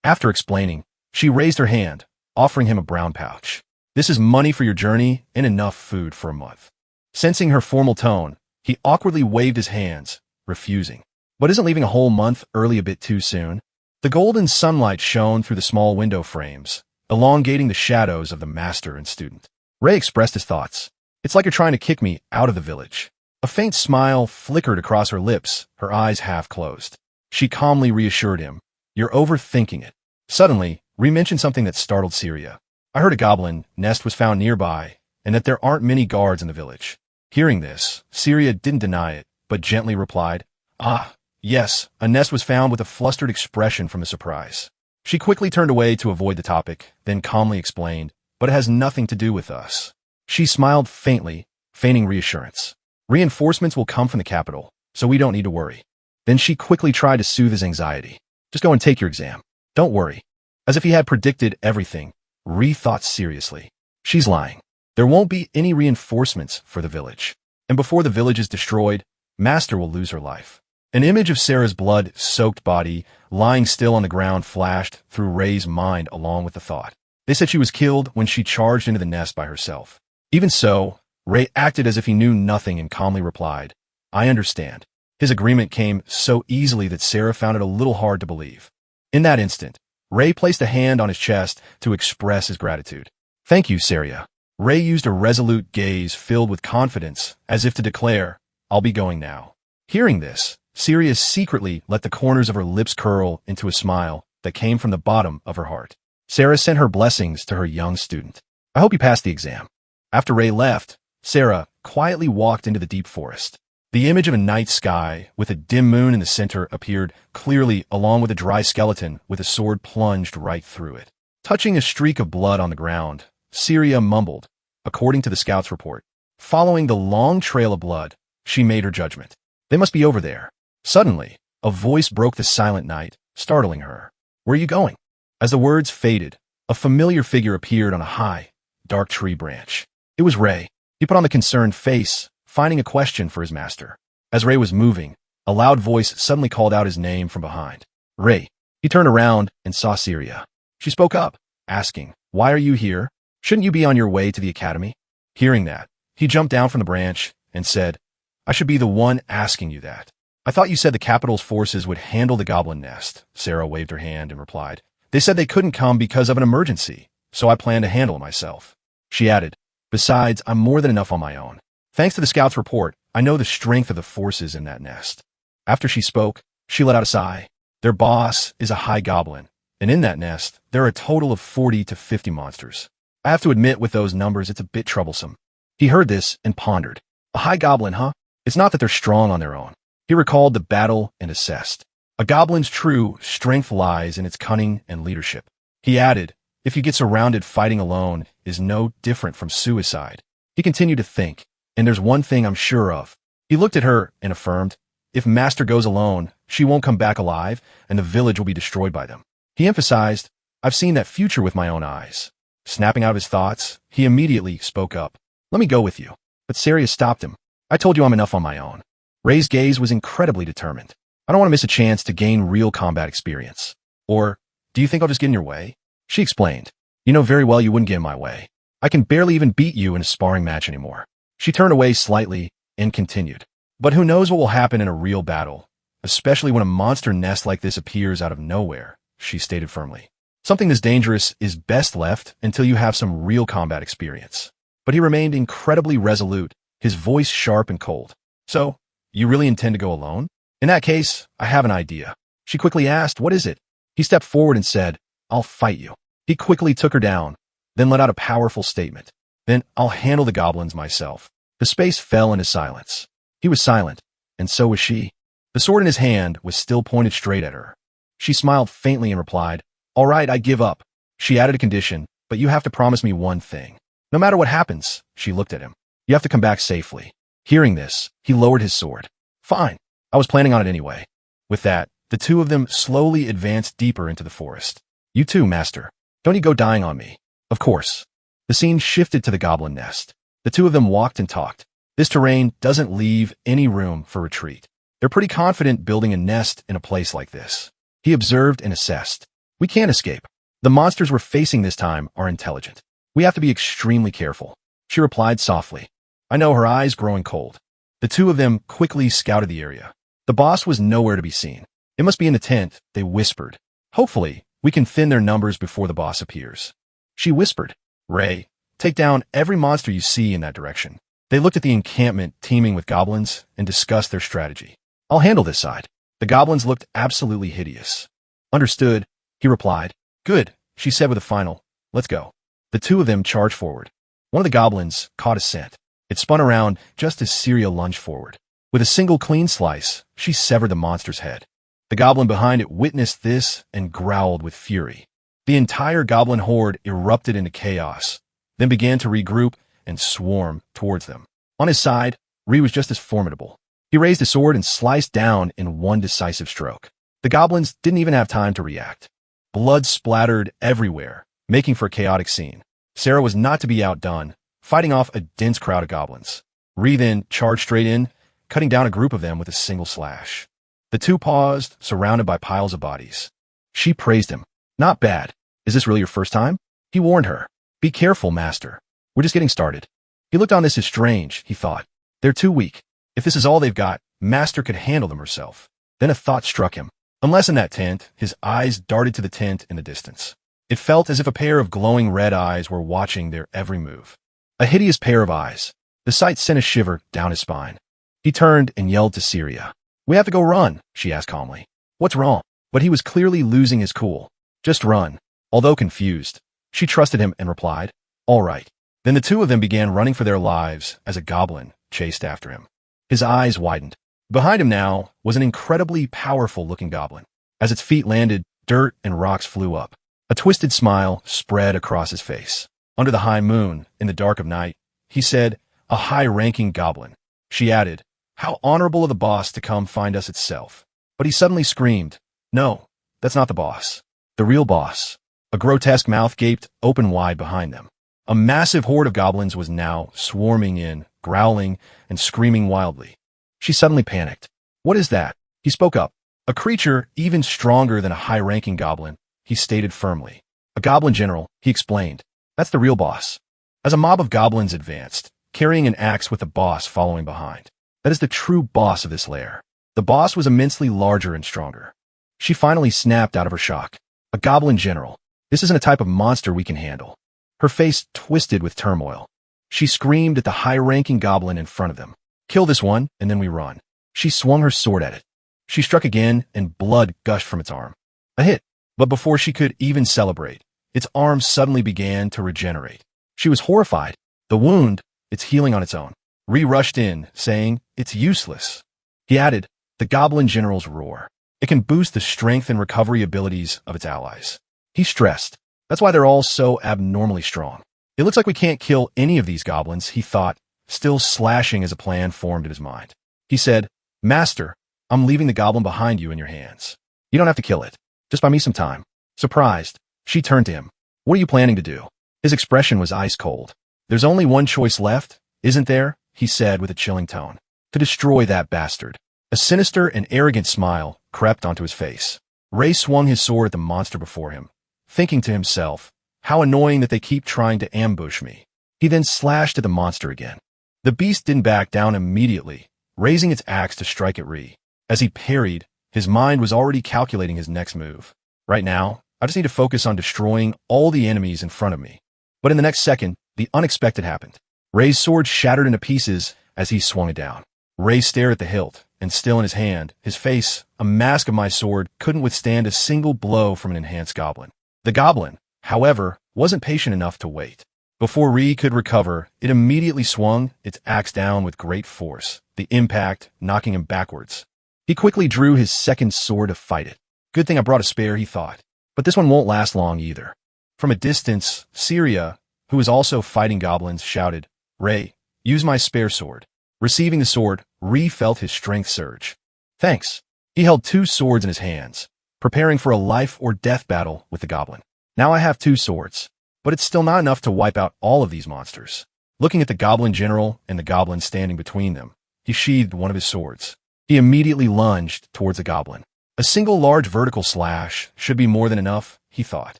A: After explaining, she raised her hand, offering him a brown pouch. "This is money for your journey and enough food for a month." Sensing her formal tone, he awkwardly waved his hands, refusing. "But isn't leaving a whole month early a bit too soon?" The golden sunlight shone through the small window frames, elongating the shadows of the master and student. Ray expressed his thoughts. "It's like you're trying to kick me out of the village." A faint smile flickered across her lips, her eyes half closed. She calmly reassured him, "You're overthinking it." Suddenly, Ree mentioned something that startled Siria. "I heard a goblin nest was found nearby, and that there aren't many guards in the village." Hearing this, Siria didn't deny it, but gently replied, "Ah, yes, a nest was found," with a flustered expression from the surprise. She quickly turned away to avoid the topic, then calmly explained, "But it has nothing to do with us." She smiled faintly, feigning reassurance. "Reinforcements will come from the capital, so we don't need to worry." Then she quickly tried to soothe his anxiety. "Just go and take your exam. Don't worry." As if he had predicted everything, Ree thought seriously. "She's lying. There won't be any reinforcements for the village." and before the village is destroyed, Master will lose her life. An image of Sarah's blood-soaked body lying still on the ground flashed through Ray's mind along with the thought. They said she was killed when she charged into the nest by herself. Even so, Ray acted as if he knew nothing and calmly replied, "I understand." His agreement came so easily that Sarah found it a little hard to believe. In that instant, Ray placed a hand on his chest to express his gratitude. "Thank you, Sarah." Ray used a resolute gaze filled with confidence, as if to declare, "I'll be going now." Hearing this, Sirius secretly let the corners of her lips curl into a smile that came from the bottom of her heart. Sarah sent her blessings to her young student. "I hope you pass the exam." After Ray left, Sarah quietly walked into the deep forest. The image of a night sky with a dim moon in the center appeared clearly along with a dry skeleton with a sword plunged right through it. Touching a streak of blood on the ground, Syria mumbled, according to the scout's report. Following the long trail of blood, she made her judgment. They must be over there. Suddenly, a voice broke the silent night, startling her. "Where are you going?" As the words faded, a familiar figure appeared on a high, dark tree branch. It was Ray. He put on the concerned face, finding a question for his master. As Ray was moving, a loud voice suddenly called out his name from behind. "Ray." He turned around and saw Syria. She spoke up, asking, "Why are you here? Shouldn't you be on your way to the academy?" Hearing that, he jumped down from the branch and said, "I should be the one asking you that. I thought you said the capital's forces would handle the goblin nest." Sarah waved her hand and replied, "They said they couldn't come because of an emergency, so I plan to handle it myself." She added, "Besides, I'm more than enough on my own. Thanks to the scout's report, I know the strength of the forces in that nest." After she spoke, she let out a sigh. Their boss is a high goblin, and in that nest, there are a total of 40 to 50 monsters. I have to admit with those numbers, it's a bit troublesome. He heard this and pondered. A high goblin, huh? It's not that they're strong on their own. He recalled the battle and assessed. A goblin's true strength lies in its cunning and leadership. He added, if he gets surrounded, fighting alone is no different from suicide. He continued to think, and there's one thing I'm sure of. He looked at her and affirmed, if Master goes alone, she won't come back alive, and the village will be destroyed by them. He emphasized, I've seen that future with my own eyes. Snapping out of his thoughts, he immediately spoke up. Let me go with you. But Sarius stopped him. I told you I'm enough on my own. Ray's gaze was incredibly determined. I don't want to miss a chance to gain real combat experience. Or, do you think I'll just get in your way? She explained. You know very well you wouldn't get in my way. I can barely even beat you in a sparring match anymore. She turned away slightly and continued. But who knows what will happen in a real battle, especially when a monster nest like this appears out of nowhere, she stated firmly. Something this dangerous is best left until you have some real combat experience. But he remained incredibly resolute, his voice sharp and cold. So, you really intend to go alone? In that case, I have an idea. She quickly asked, what is it? He stepped forward and said, I'll fight you. He quickly took her down, then let out a powerful statement. Then I'll handle the goblins myself. The space fell into silence. He was silent, and so was she. The sword in his hand was still pointed straight at her. She smiled faintly and replied, all right, I give up. She added a condition, but you have to promise me one thing. No matter what happens, she looked at him. You have to come back safely. Hearing this, he lowered his sword. Fine. I was planning on it anyway. With that, the two of them slowly advanced deeper into the forest. You too, Master. Don't you go dying on me. Of course. The scene shifted to the goblin nest. The two of them walked and talked. This terrain doesn't leave any room for retreat. They're pretty confident building a nest in a place like this. He observed and assessed. We can't escape. The monsters we're facing this time are intelligent. We have to be extremely careful. She replied softly. I know, her eyes growing cold. The two of them quickly scouted the area. The boss was nowhere to be seen. It must be in the tent, they whispered. Hopefully, we can thin their numbers before the boss appears. She whispered, Ray, take down every monster you see in that direction. They looked at the encampment teeming with goblins and discussed their strategy. I'll handle this side. The goblins looked absolutely hideous. Understood, he replied. Good, she said with a final, let's go. The two of them charged forward. One of the goblins caught a scent. It spun around just as Syria lunged forward. With a single clean slice, she severed the monster's head. The goblin behind it witnessed this and growled with fury. The entire goblin horde erupted into chaos, then began to regroup and swarm towards them. On his side, Ree was just as formidable. He raised his sword and sliced down in one decisive stroke. The goblins didn't even have time to react. Blood splattered everywhere, making for a chaotic scene. Sarah was not to be outdone, fighting off a dense crowd of goblins. Ree then charged straight in, cutting down a group of them with a single slash. The two paused, surrounded by piles of bodies. She praised him. Not bad. Is this really your first time? He warned her. Be careful, master. We're just getting started. He looked on this as strange, he thought. They're too weak. If this is all they've got, master could handle them herself. Then a thought struck him. Unless in that tent, his eyes darted to the tent in the distance. It felt as if a pair of glowing red eyes were watching their every move. A hideous pair of eyes. The sight sent a shiver down his spine. He turned and yelled to Syria. We have to go run, she asked calmly. What's wrong? But he was clearly losing his cool. Just run. Although confused, she trusted him and replied, all right. Then the two of them began running for their lives as a goblin chased after him. His eyes widened. Behind him now was an incredibly powerful-looking goblin. As its feet landed, dirt and rocks flew up. A twisted smile spread across his face. Under the high moon, in the dark of night, he said, a high-ranking goblin. She added, how honorable of the boss to come find us itself. But he suddenly screamed, no, that's not the boss. The real boss. A grotesque mouth gaped open wide behind them. A massive horde of goblins was now swarming in, growling and screaming wildly. She suddenly panicked. What is that? He spoke up. A creature even stronger than a high-ranking goblin, he stated firmly. A goblin general, he explained. That's the real boss. As a mob of goblins advanced, carrying an axe with the boss following behind. That is the true boss of this lair. The boss was immensely larger and stronger. She finally snapped out of her shock. A goblin general. This isn't a type of monster we can handle. Her face twisted with turmoil. She screamed at the high-ranking goblin in front of them. Kill this one, and then we run. She swung her sword at it. She struck again, and blood gushed from its arm. A hit. But before she could even celebrate, its arm suddenly began to regenerate. She was horrified. The wound, it's healing on its own. Ree rushed in, saying, it's useless. He added, the goblin general's roar. It can boost the strength and recovery abilities of its allies. He stressed. That's why they're all so abnormally strong. It looks like we can't kill any of these goblins, he thought, still slashing as a plan formed in his mind. He said, Master, I'm leaving the goblin behind you in your hands. You don't have to kill it. Just buy me some time. Surprised, she turned to him. What are you planning to do? His expression was ice cold. There's only one choice left, isn't there? He said with a chilling tone. To destroy that bastard. A sinister and arrogant smile crept onto his face. Ray swung his sword at the monster before him, thinking to himself, how annoying that they keep trying to ambush me. He then slashed at the monster again. The beast didn't back down immediately, raising its axe to strike at Ree. As he parried, his mind was already calculating his next move. Right now, I just need to focus on destroying all the enemies in front of me. But in the next second, the unexpected happened. Ray's sword shattered into pieces as he swung it down. Ray stared at the hilt, and still in his hand, his face, a mask of my sword, couldn't withstand a single blow from an enhanced goblin. The goblin, however, wasn't patient enough to wait. Before Ree could recover, it immediately swung its axe down with great force, the impact knocking him backwards. He quickly drew his second sword to fight it. Good thing I brought a spare, he thought. But this one won't last long either. From a distance, Syria, who was also fighting goblins, shouted, Ray, use my spare sword. Receiving the sword, Ree felt his strength surge. Thanks. He held two swords in his hands, preparing for a life-or-death battle with the goblin. Now I have two swords, but it's still not enough to wipe out all of these monsters. Looking at the goblin general and the goblin standing between them, he sheathed one of his swords. He immediately lunged towards the goblin. A single large vertical slash should be more than enough, he thought.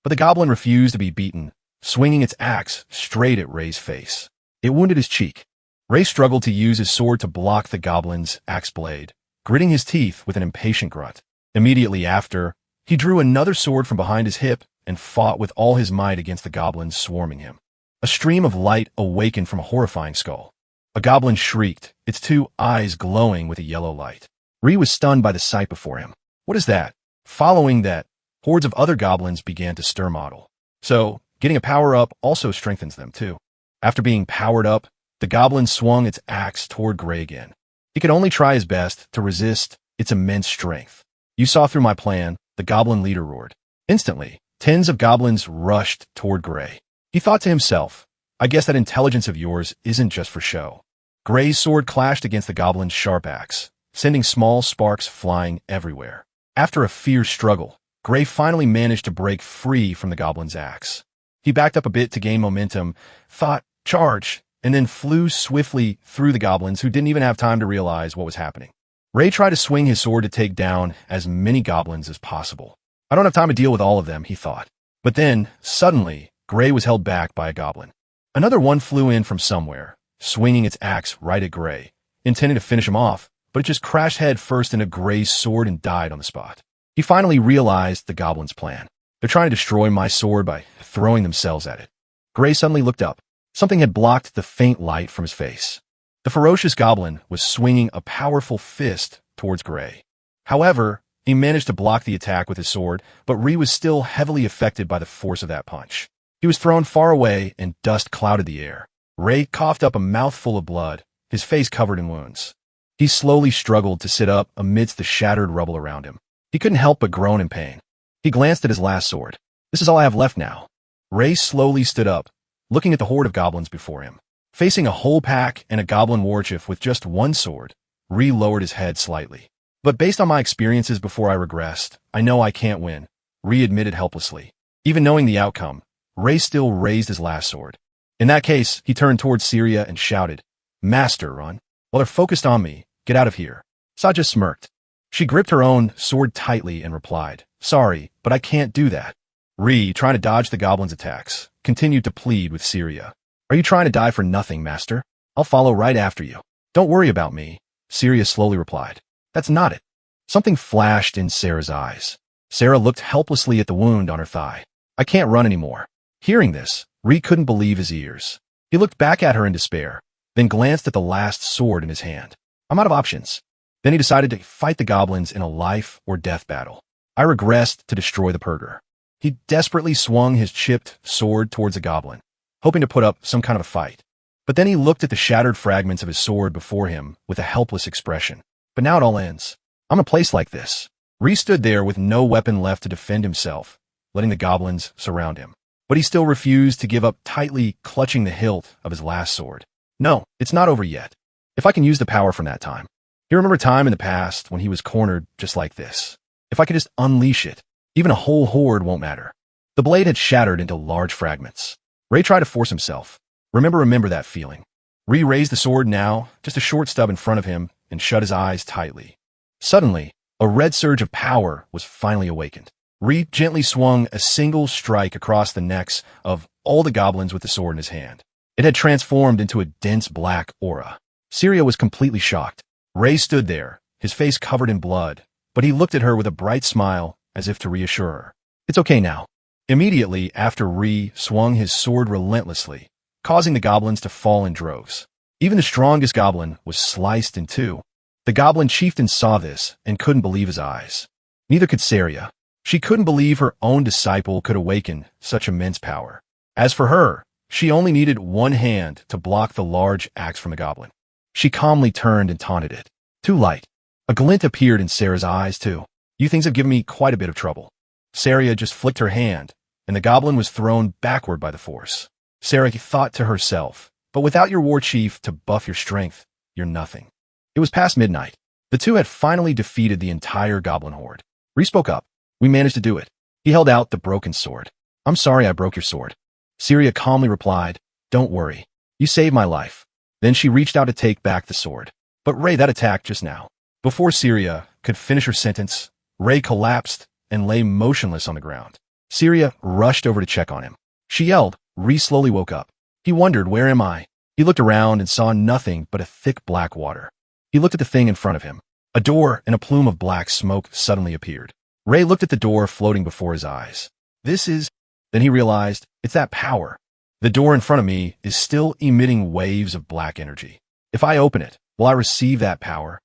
A: But the goblin refused to be beaten, swinging its axe straight at Ray's face. It wounded his cheek. Ray struggled to use his sword to block the goblin's axe blade, gritting his teeth with an impatient grunt. Immediately after, he drew another sword from behind his hip and fought with all his might against the goblins swarming him. A stream of light awakened from a horrifying skull. A goblin shrieked, its two eyes glowing with a yellow light. Ree was stunned by the sight before him. What is that? Following that, hordes of other goblins began to stir model. So, getting a power-up also strengthens them too. After being powered up, the goblin swung its axe toward Gray again. He could only try his best to resist its immense strength. You saw through my plan, the goblin leader roared. Instantly, tens of goblins rushed toward Gray. He thought to himself, I guess that intelligence of yours isn't just for show. Gray's sword clashed against the goblin's sharp axe, sending small sparks flying everywhere. After a fierce struggle, Gray finally managed to break free from the goblin's axe. He backed up a bit to gain momentum, thought, charge, and then flew swiftly through the goblins who didn't even have time to realize what was happening. Ray tried to swing his sword to take down as many goblins as possible. I don't have time to deal with all of them, he thought. But then, suddenly, Gray was held back by a goblin. Another one flew in from somewhere, swinging its axe right at Gray, intending to finish him off, but it just crashed head first into Gray's sword and died on the spot. He finally realized the goblin's plan. They're trying to destroy my sword by throwing themselves at it. Gray suddenly looked up. Something had blocked the faint light from his face. The ferocious goblin was swinging a powerful fist towards Gray. However, he managed to block the attack with his sword, but Ree was still heavily affected by the force of that punch. He was thrown far away and dust clouded the air. Ray coughed up a mouthful of blood, his face covered in wounds. He slowly struggled to sit up amidst the shattered rubble around him. He couldn't help but groan in pain. He glanced at his last sword. This is all I have left now. Ray slowly stood up, looking at the horde of goblins before him. Facing a whole pack and a goblin warchief with just one sword, Ree lowered his head slightly. But based on my experiences before I regressed, I know I can't win, Ree admitted helplessly. Even knowing the outcome, Ray still raised his last sword. In that case, he turned towards Syria and shouted, "Master, run. While they're focused on me, get out of here." Saja smirked. She gripped her own sword tightly and replied, "Sorry, but I can't do that." Ree, trying to dodge the goblin's attacks, continued to plead with Syria. "Are you trying to die for nothing, master? I'll follow right after you." "Don't worry about me," Syria slowly replied. "That's not it." Something flashed in Sarah's eyes. Sarah looked helplessly at the wound on her thigh. "I can't run anymore." Hearing this, Ree couldn't believe his ears. He looked back at her in despair, then glanced at the last sword in his hand. "I'm out of options." Then he decided to fight the goblins in a life or death battle. I regressed to destroy the purger. He desperately swung his chipped sword towards a goblin, hoping to put up some kind of a fight. But then he looked at the shattered fragments of his sword before him with a helpless expression. But now it all ends. I'm a place like this. Ree stood there with no weapon left to defend himself, letting the goblins surround him. But he still refused to give up, tightly clutching the hilt of his last sword. "No, it's not over yet. If I can use the power from that time." He remembered a time in the past when he was cornered just like this. If I could just unleash it, even a whole horde won't matter. The blade had shattered into large fragments. Ray tried to force himself. Remember that feeling. Ree raised the sword now, just a short stub in front of him, and shut his eyes tightly. Suddenly, a red surge of power was finally awakened. Ree gently swung a single strike across the necks of all the goblins with the sword in his hand. It had transformed into a dense black aura. Syria was completely shocked. Ray stood there, his face covered in blood, but he looked at her with a bright smile as if to reassure her. "It's okay now." Immediately after, Ree swung his sword relentlessly, causing the goblins to fall in droves. Even the strongest goblin was sliced in two. The goblin chieftain saw this and couldn't believe his eyes. Neither could Syria. She couldn't believe her own disciple could awaken such immense power. As for her, she only needed one hand to block the large axe from the goblin. She calmly turned and taunted it. "Too light." A glint appeared in Sarah's eyes, too. "You things have given me quite a bit of trouble." Sarah just flicked her hand, and the goblin was thrown backward by the force. Sarah thought to herself, "But without your war chief to buff your strength, you're nothing." It was past midnight. The two had finally defeated the entire goblin horde. Ree spoke up. "We managed to do it." He held out the broken sword. "I'm sorry I broke your sword." Syria calmly replied, "Don't worry. You saved my life." Then she reached out to take back the sword. "But Ray, that attack just now." Before Syria could finish her sentence, Ray collapsed and lay motionless on the ground. Syria rushed over to check on him. She yelled. Ree slowly woke up. He wondered, "Where am I?" He looked around and saw nothing but a thick black water. He looked at the thing in front of him. A door and a plume of black smoke suddenly appeared. Ray looked at the door floating before his eyes. "This is..." Then he realized, "It's that power. The door in front of me is still emitting waves of black energy. If I open it, will I receive that power?"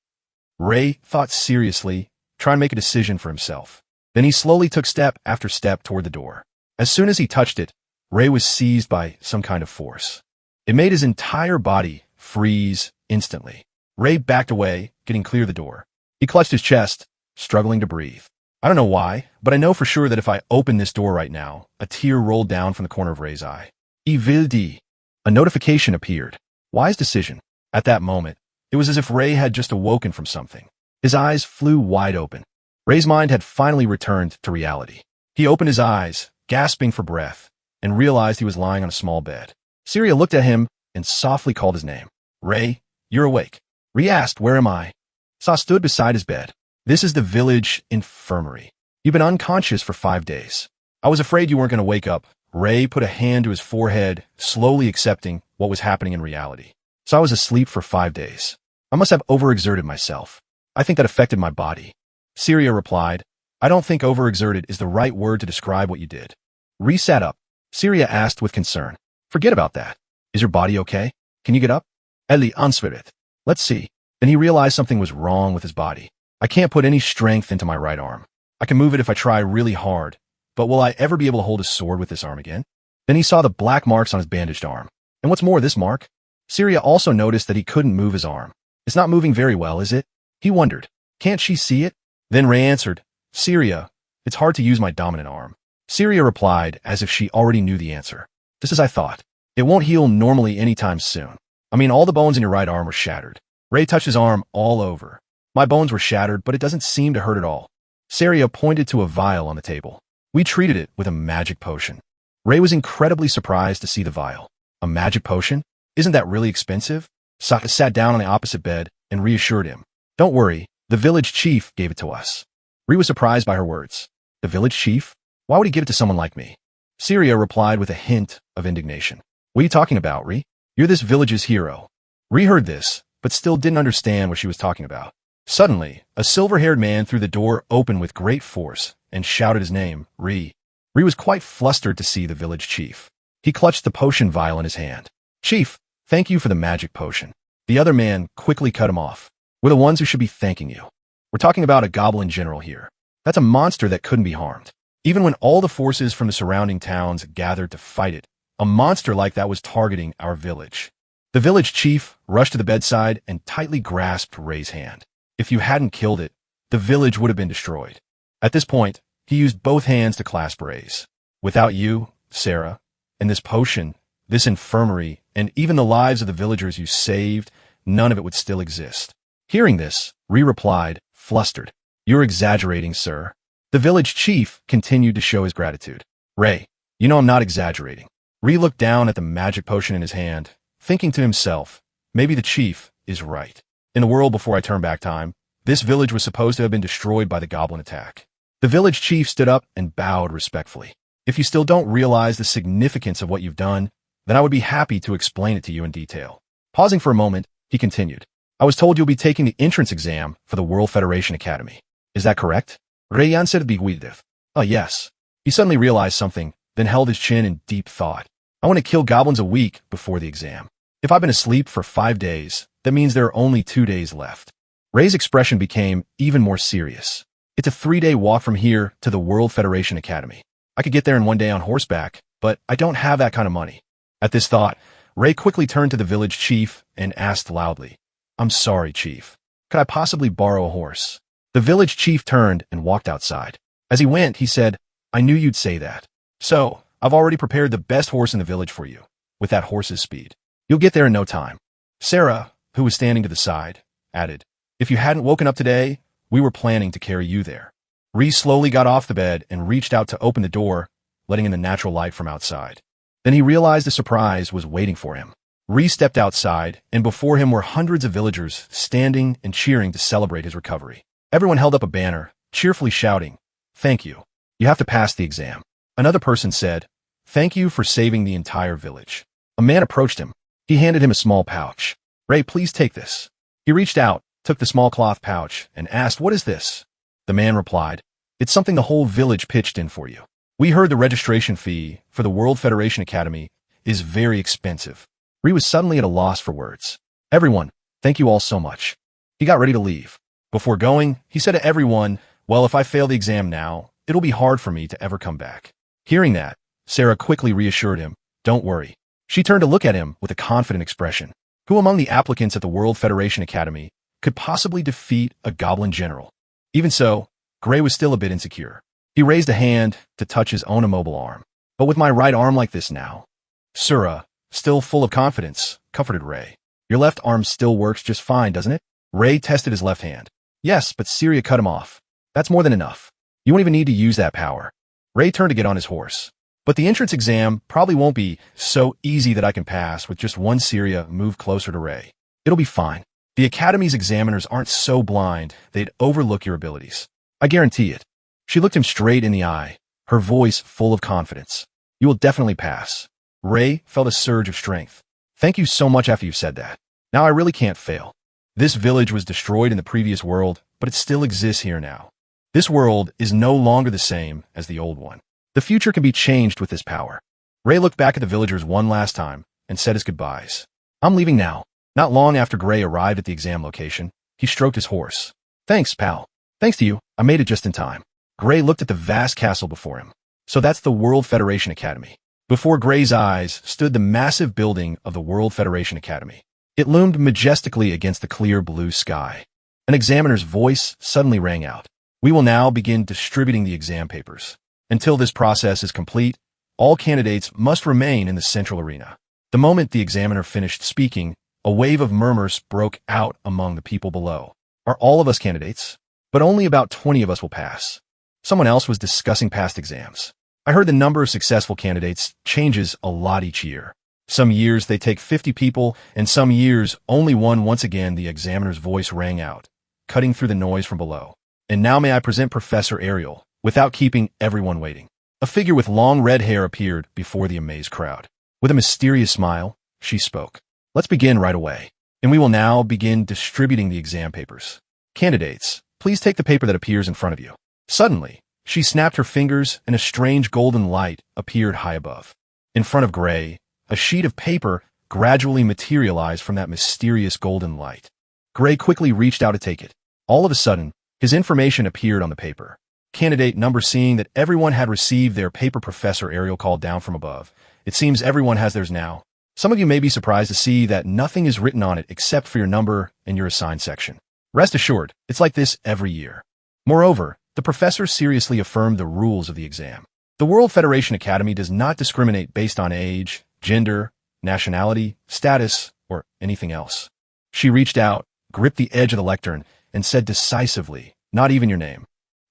A: Ray thought seriously, trying to make a decision for himself. Then he slowly took step after step toward the door. As soon as he touched it, Ray was seized by some kind of force. It made his entire body freeze instantly. Ray backed away, getting clear of the door. He clutched his chest, struggling to breathe. I don't know why, but I know for sure that if I open this door right now, a tear rolled down from the corner of Ray's eye. Evil D. A notification appeared. Wise decision. At that moment, it was as if Ray had just awoken from something. His eyes flew wide open. Ray's mind had finally returned to reality. He opened his eyes, gasping for breath, and realized he was lying on a small bed. Syria looked at him, and softly called his name. Ray, you're awake. Ray asked, where am I? Sa stood beside his bed. This is the village infirmary. You've been unconscious for 5 days. I was afraid you weren't going to wake up. Ray put a hand to his forehead, slowly accepting what was happening in reality. So I was asleep for 5 days. I must have overexerted myself. I think that affected my body. Syria replied, I don't think overexerted is the right word to describe what you did. Ray sat up. Syria asked with concern, forget about that. Is your body okay? Can you get up? Eli answered. Let's see. Then he realized something was wrong with his body. I can't put any strength into my right arm. I can move it if I try really hard, but will I ever be able to hold a sword with this arm again? Then he saw the black marks on his bandaged arm. And what's more, this mark? Syria also noticed that he couldn't move his arm. It's not moving very well, is it? He wondered. Can't she see it? Then Ray answered, Syria, it's hard to use my dominant arm. Syria replied as if she already knew the answer. Just as I thought. It won't heal normally anytime soon. I mean, all the bones in your right arm were shattered. Ray touched his arm all over. My bones were shattered, but it doesn't seem to hurt at all. Syria pointed to a vial on the table. We treated it with a magic potion. Ray was incredibly surprised to see the vial. A magic potion? Isn't that really expensive? Sokka sat down on the opposite bed and reassured him. Don't worry, the village chief gave it to us. Ray was surprised by her words. The village chief? Why would he give it to someone like me? Syria replied with a hint of indignation. What are you talking about, Ray? You're this village's hero. Ray heard this, but still didn't understand what she was talking about. Suddenly, a silver-haired man threw the door open with great force and shouted his name, Ray. Ray was quite flustered to see the village chief. He clutched the potion vial in his hand. Chief, thank you for the magic potion. The other man quickly cut him off. We're the ones who should be thanking you. We're talking about a goblin general here. That's a monster that couldn't be harmed. Even when all the forces from the surrounding towns gathered to fight it, a monster like that was targeting our village. The village chief rushed to the bedside and tightly grasped Ray's hand. If you hadn't killed it, the village would have been destroyed. At this point, he used both hands to clasp Ray's. Without you, Sarah, and this potion, this infirmary, and even the lives of the villagers you saved, none of it would still exist. Hearing this, Ray replied, flustered. You're exaggerating, sir. The village chief continued to show his gratitude. Ray, you know I'm not exaggerating. Ray looked down at the magic potion in his hand, thinking to himself, maybe the chief is right. In the world before I turn back time, this village was supposed to have been destroyed by the goblin attack. The village chief stood up and bowed respectfully. If you still don't realize the significance of what you've done, then I would be happy to explain it to you in detail. Pausing for a moment, he continued. I was told you'll be taking the entrance exam for the World Federation Academy. Is that correct? Ray answered bewildered. Oh, yes. He suddenly realized something, then held his chin in deep thought. I want to kill goblins a week before the exam. If I've been asleep for 5 days, that means there are only 2 days left. Ray's expression became even more serious. It's a 3-day walk from here to the World Federation Academy. I could get there in 1 day on horseback, but I don't have that kind of money. At this thought, Ray quickly turned to the village chief and asked loudly, I'm sorry, chief. Could I possibly borrow a horse? The village chief turned and walked outside. As he went, he said, I knew you'd say that. So, I've already prepared the best horse in the village for you, with that horse's speed. You'll get there in no time. Sarah, who was standing to the side, added, if you hadn't woken up today, we were planning to carry you there. Ray slowly got off the bed and reached out to open the door, letting in the natural light from outside. Then he realized the surprise was waiting for him. Ray stepped outside, and before him were hundreds of villagers standing and cheering to celebrate his recovery. Everyone held up a banner, cheerfully shouting, Thank you. You have to pass the exam. Another person said, Thank you for saving the entire village. A man approached him. He handed him a small pouch. Ray, please take this. He reached out, took the small cloth pouch, and asked, What is this? The man replied, It's something the whole village pitched in for you. We heard the registration fee for the World Federation Academy is very expensive. Ray was suddenly at a loss for words. Everyone, thank you all so much. He got ready to leave. Before going, he said to everyone, Well, if I fail the exam now, it'll be hard for me to ever come back. Hearing that, Sarah quickly reassured him, Don't worry. She turned to look at him with a confident expression. Who among the applicants at the World Federation Academy could possibly defeat a goblin general? Even so, Gray was still a bit insecure. He raised a hand to touch his own immobile arm. But with my right arm like this now, Sura, still full of confidence, comforted Ray. Your left arm still works just fine, doesn't it? Ray tested his left hand. Yes, but Syria cut him off. That's more than enough. You won't even need to use that power. Ray turned to get on his horse. But the entrance exam probably won't be so easy that I can pass with just one Syria move closer to Ray. It'll be fine. The Academy's examiners aren't so blind they'd overlook your abilities. I guarantee it. She looked him straight in the eye, her voice full of confidence. You will definitely pass. Ray felt a surge of strength. Thank you so much after you've said that. Now I really can't fail. This village was destroyed in the previous world, but it still exists here now. This world is no longer the same as the old one. The future can be changed with this power. Ray looked back at the villagers one last time and said his goodbyes. I'm leaving now. Not long after Gray arrived at the exam location, he stroked his horse. Thanks, pal. Thanks to you, I made it just in time. Gray looked at the vast castle before him. So that's the World Federation Academy. Before Gray's eyes stood the massive building of the World Federation Academy. It loomed majestically against the clear blue sky. An examiner's voice suddenly rang out. We will now begin distributing the exam papers. Until this process is complete, all candidates must remain in the central arena. The moment the examiner finished speaking, a wave of murmurs broke out among the people below. Are all of us candidates? But only about 20 of us will pass. Someone else was discussing past exams. I heard the number of successful candidates changes a lot each year. Some years they take 50 people, and some years only one. Once again, the examiner's voice rang out, cutting through the noise from below. And now may I present Professor Ariel, without keeping everyone waiting. A figure with long red hair appeared before the amazed crowd. With a mysterious smile, she spoke. Let's begin right away, and we will now begin distributing the exam papers. Candidates, please take the paper that appears in front of you. Suddenly, she snapped her fingers and a strange golden light appeared high above. In front of Gray, a sheet of paper gradually materialized from that mysterious golden light. Gray quickly reached out to take it. All of a sudden, his information appeared on the paper. Candidate number. Seeing that everyone had received their paper, Professor Ariel called down from above. It seems everyone has theirs now. Some of you may be surprised to see that nothing is written on it except for your number and your assigned section. Rest assured, it's like this every year. Moreover, the professor seriously affirmed the rules of the exam. The World Federation Academy does not discriminate based on age, gender, nationality, status, or anything else. She reached out, gripped the edge of the lectern, and said decisively, not even your name.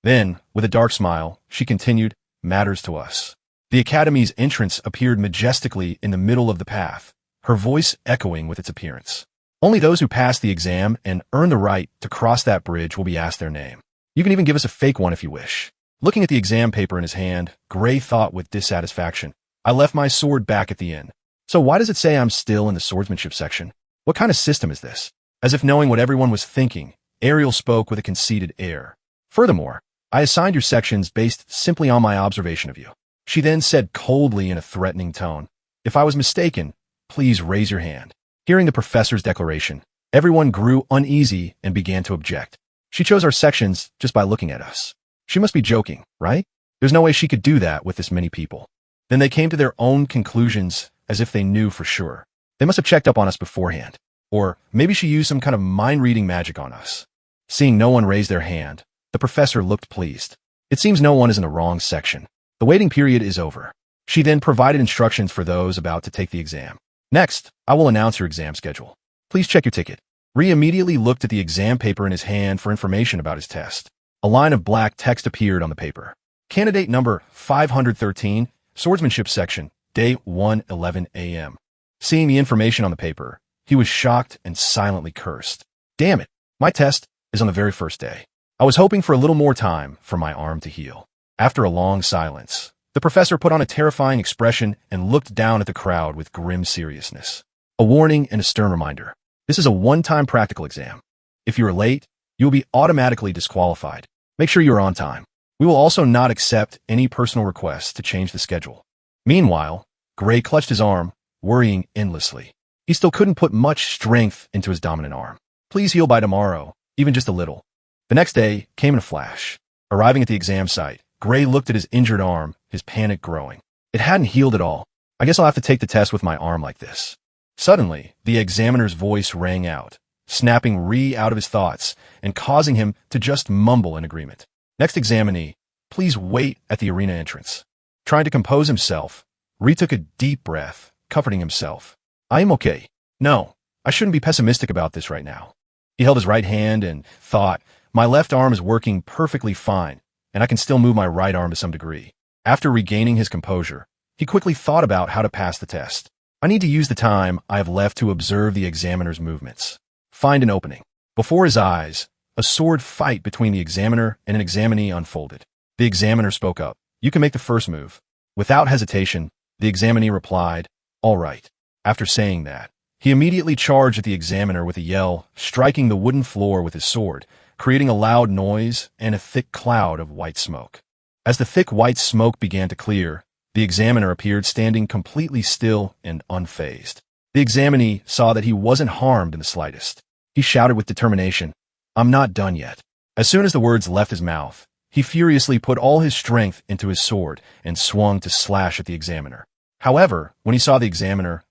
A: Then, with a dark smile, she continued, matters to us. The Academy's entrance appeared majestically in the middle of the path, her voice echoing with its appearance. Only those who pass the exam and earn the right to cross that bridge will be asked their name. You can even give us a fake one if you wish. Looking at the exam paper in his hand, Gray thought with dissatisfaction, I left my sword back at the inn. So why does it say I'm still in the swordsmanship section? What kind of system is this? As if knowing what everyone was thinking, Ariel spoke with a conceited air. Furthermore, I assigned your sections based simply on my observation of you. She then said coldly in a threatening tone, if I was mistaken, please raise your hand. Hearing the professor's declaration, everyone grew uneasy and began to object. She chose our sections just by looking at us. She must be joking, right? There's no way she could do that with this many people. Then they came to their own conclusions as if they knew for sure. They must have checked up on us beforehand. Or maybe she used some kind of mind-reading magic on us. Seeing no one raise their hand, the professor looked pleased. It seems no one is in the wrong section. The waiting period is over. She then provided instructions for those about to take the exam. Next, I will announce your exam schedule. Please check your ticket. Ree immediately looked at the exam paper in his hand for information about his test. A line of black text appeared on the paper. Candidate number 513, Swordsmanship Section, Day 1, 11 a.m. Seeing the information on the paper, he was shocked and silently cursed. Damn it, my test is on the very first day. I was hoping for a little more time for my arm to heal. After a long silence, the professor put on a terrifying expression and looked down at the crowd with grim seriousness. A warning and a stern reminder. This is a one-time practical exam. If you are late, you will be automatically disqualified. Make sure you are on time. We will also not accept any personal requests to change the schedule. Meanwhile, Gray clutched his arm, worrying endlessly. He still couldn't put much strength into his dominant arm. Please heal by tomorrow, even just a little. The next day came in a flash. Arriving at the exam site, Gray looked at his injured arm, his panic growing. It hadn't healed at all. I guess I'll have to take the test with my arm like this. Suddenly, the examiner's voice rang out, snapping Ree out of his thoughts and causing him to just mumble in agreement. Next examinee, please wait at the arena entrance. Trying to compose himself, Ree took a deep breath, comforting himself. I am okay. No, I shouldn't be pessimistic about this right now. He held his right hand and thought, my left arm is working perfectly fine, and I can still move my right arm to some degree. After regaining his composure, he quickly thought about how to pass the test. I need to use the time I have left to observe the examiner's movements. Find an opening. Before his eyes, a sword fight between the examiner and an examinee unfolded. The examiner spoke up. You can make the first move. Without hesitation, the examinee replied, all right. After saying that, he immediately charged at the examiner with a yell, striking the wooden floor with his sword, creating a loud noise and a thick cloud of white smoke. As the thick white smoke began to clear, the examiner appeared standing completely still and unfazed. The examinee saw that he wasn't harmed in the slightest. He shouted with determination, I'm not done yet. As soon as the words left his mouth, he furiously put all his strength into his sword and swung to slash at the examiner. However, when he saw the examiner,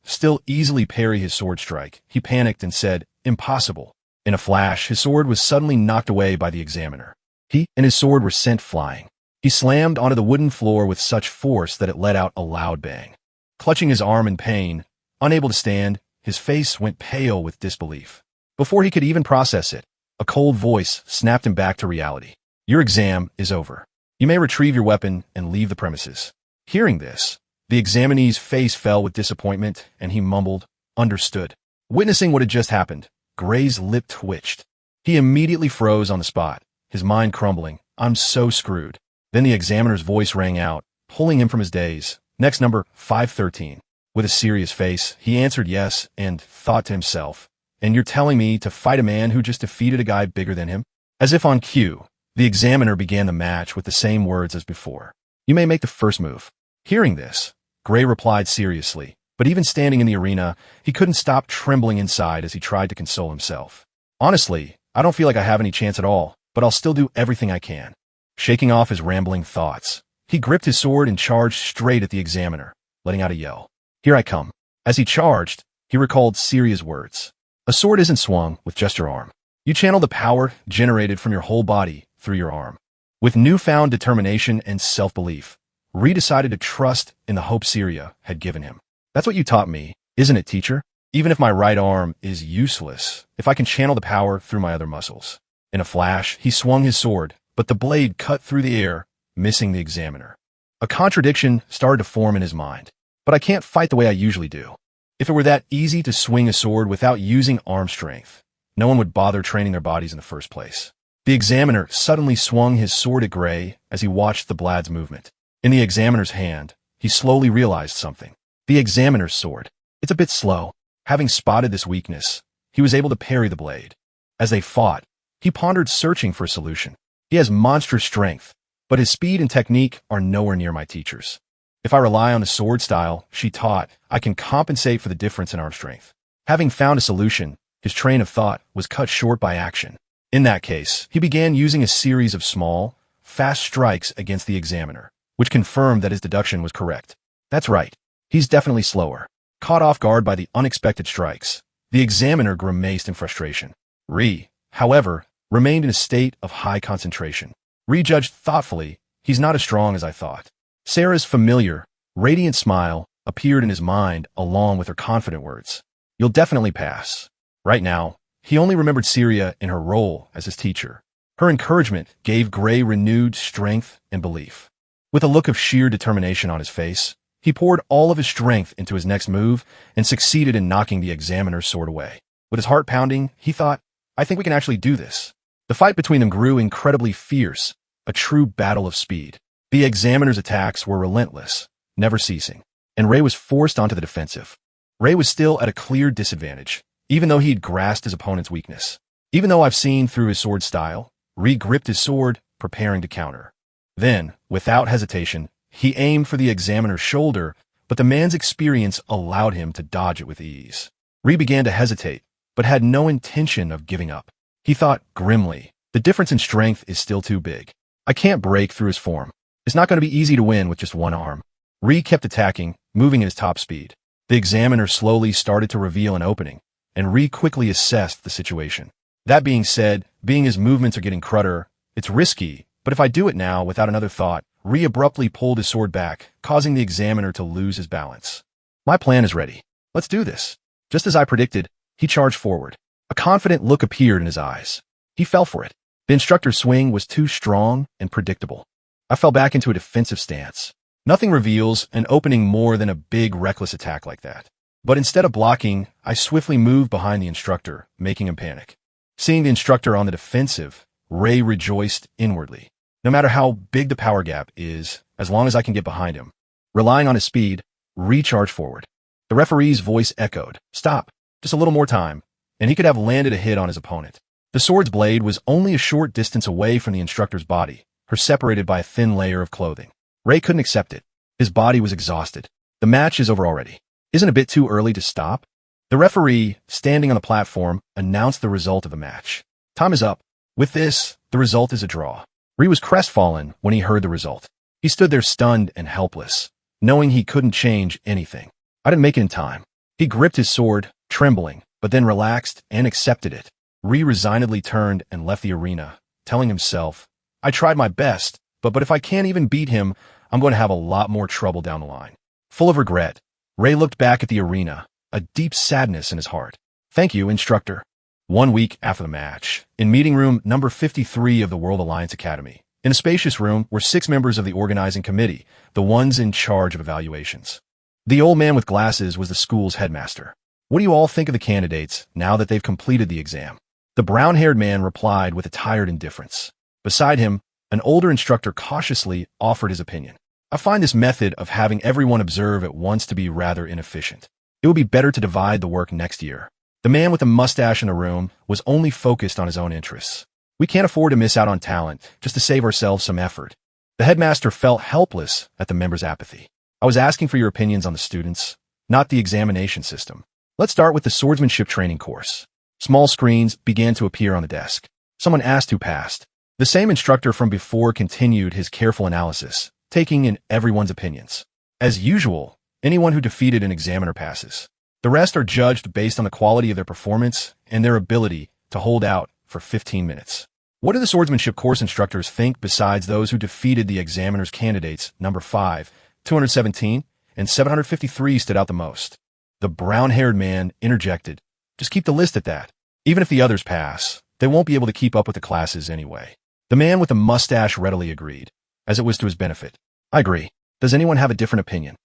A: still easily parry his sword strike, he panicked and said, impossible. In a flash, his sword was suddenly knocked away by the examiner. He and his sword were sent flying. He slammed onto the wooden floor with such force that it let out a loud bang. Clutching his arm in pain, unable to stand, his face went pale with disbelief. Before he could even process it, a cold voice snapped him back to reality. Your exam is over. You may retrieve your weapon and leave the premises. Hearing this, the examinee's face fell with disappointment, and he mumbled, understood. Witnessing what had just happened, Gray's lip twitched. He immediately froze on the spot, his mind crumbling. I'm so screwed. Then the examiner's voice rang out, pulling him from his daze. Next number, 513. With a serious face, he answered yes and thought to himself, and you're telling me to fight a man who just defeated a guy bigger than him? As if on cue, the examiner began the match with the same words as before. You may make the first move. Hearing this, Gray replied seriously, but even standing in the arena, he couldn't stop trembling inside as he tried to console himself. Honestly, I don't feel like I have any chance at all, but I'll still do everything I can. Shaking off his rambling thoughts, he gripped his sword and charged straight at the examiner, letting out a yell. Here I come. As he charged, he recalled Syria's words. A sword isn't swung with just your arm. You channel the power generated from your whole body through your arm. With newfound determination and self-belief, Ree decided to trust in the hope Syria had given him. That's what you taught me, isn't it, teacher? Even if my right arm is useless, if I can channel the power through my other muscles. In a flash, he swung his sword, but the blade cut through the air, missing the examiner. A contradiction started to form in his mind. But I can't fight the way I usually do. If it were that easy to swing a sword without using arm strength, no one would bother training their bodies in the first place. The examiner suddenly swung his sword at Gray as he watched the blad's movement. In the examiner's hand, he slowly realized something. The examiner's sword. It's a bit slow. Having spotted this weakness, he was able to parry the blade. As they fought, he pondered searching for a solution. He has monstrous strength, but his speed and technique are nowhere near my teacher's. If I rely on the sword style she taught, I can compensate for the difference in arm strength. Having found a solution, his train of thought was cut short by action. In that case, he began using a series of small, fast strikes against the examiner, which confirmed that his deduction was correct. That's right. He's definitely slower. Caught off guard by the unexpected strikes, the examiner grimaced in frustration. Ree, however, remained in a state of high concentration. Ree judged thoughtfully, he's not as strong as I thought. Sarah's familiar, radiant smile appeared in his mind along with her confident words. You'll definitely pass. Right now, he only remembered Syria in her role as his teacher. Her encouragement gave Gray renewed strength and belief. With a look of sheer determination on his face, he poured all of his strength into his next move and succeeded in knocking the examiner's sword away. With his heart pounding, he thought, I think we can actually do this. The fight between them grew incredibly fierce, a true battle of speed. The examiner's attacks were relentless, never ceasing, and Ray was forced onto the defensive. Ray was still at a clear disadvantage, even though he'd grasped his opponent's weakness. Even though I've seen through his sword style, Ray gripped his sword, preparing to counter. Then, without hesitation, he aimed for the examiner's shoulder, but the man's experience allowed him to dodge it with ease. Ray began to hesitate, but had no intention of giving up. He thought grimly, the difference in strength is still too big. I can't break through his form. It's not going to be easy to win with just one arm. Ree kept attacking, moving at his top speed. The examiner slowly started to reveal an opening, and Ree quickly assessed the situation. That being said, being his movements are getting crudder, it's risky, but if I do it now without another thought, Ree abruptly pulled his sword back, causing the examiner to lose his balance. My plan is ready. Let's do this. Just as I predicted, he charged forward. A confident look appeared in his eyes. He fell for it. The instructor's swing was too strong and predictable. I fell back into a defensive stance. Nothing reveals an opening more than a big, reckless attack like that. But instead of blocking, I swiftly moved behind the instructor, making him panic. Seeing the instructor on the defensive, Ray rejoiced inwardly. No matter how big the power gap is, as long as I can get behind him. Relying on his speed, recharge forward. The referee's voice echoed, "Stop, just a little more time," and he could have landed a hit on his opponent. The sword's blade was only a short distance away from the instructor's body, her separated by a thin layer of clothing. Ray couldn't accept it. His body was exhausted. The match is over already. Isn't it a bit too early to stop? The referee, standing on the platform, announced the result of the match. Time is up. With this, the result is a draw. Ray was crestfallen when he heard the result. He stood there stunned and helpless, knowing he couldn't change anything. I didn't make it in time. He gripped his sword, trembling, but then relaxed and accepted it. Ray resignedly turned and left the arena, telling himself, "I tried my best, but if I can't even beat him, I'm going to have a lot more trouble down the line." Full of regret, Ray looked back at the arena, a deep sadness in his heart. "Thank you, instructor." 1 week after the match, in meeting room number 53 of the World Alliance Academy, in a spacious room were 6 members of the organizing committee, the ones in charge of evaluations. The old man with glasses was the school's headmaster. "What do you all think of the candidates now that they've completed the exam?" The brown-haired man replied with a tired indifference. Beside him, an older instructor cautiously offered his opinion. "I find this method of having everyone observe at once to be rather inefficient. It would be better to divide the work next year." The man with the mustache in the room was only focused on his own interests. "We can't afford to miss out on talent just to save ourselves some effort." The headmaster felt helpless at the members' apathy. "I was asking for your opinions on the students, not the examination system. Let's start with the swordsmanship training course." Small screens began to appear on the desk. Someone asked who passed. The same instructor from before continued his careful analysis, taking in everyone's opinions. As usual, anyone who defeated an examiner passes. The rest are judged based on the quality of their performance and their ability to hold out for 15 minutes. What do the swordsmanship course instructors think besides those who defeated the examiner's candidates? Number 5, 217, and 753 stood out the most. The brown-haired man interjected, "Just keep the list at that. Even if the others pass, they won't be able to keep up with the classes anyway." The man with the mustache readily agreed, as it was to his benefit. "I agree. Does anyone have a different opinion?"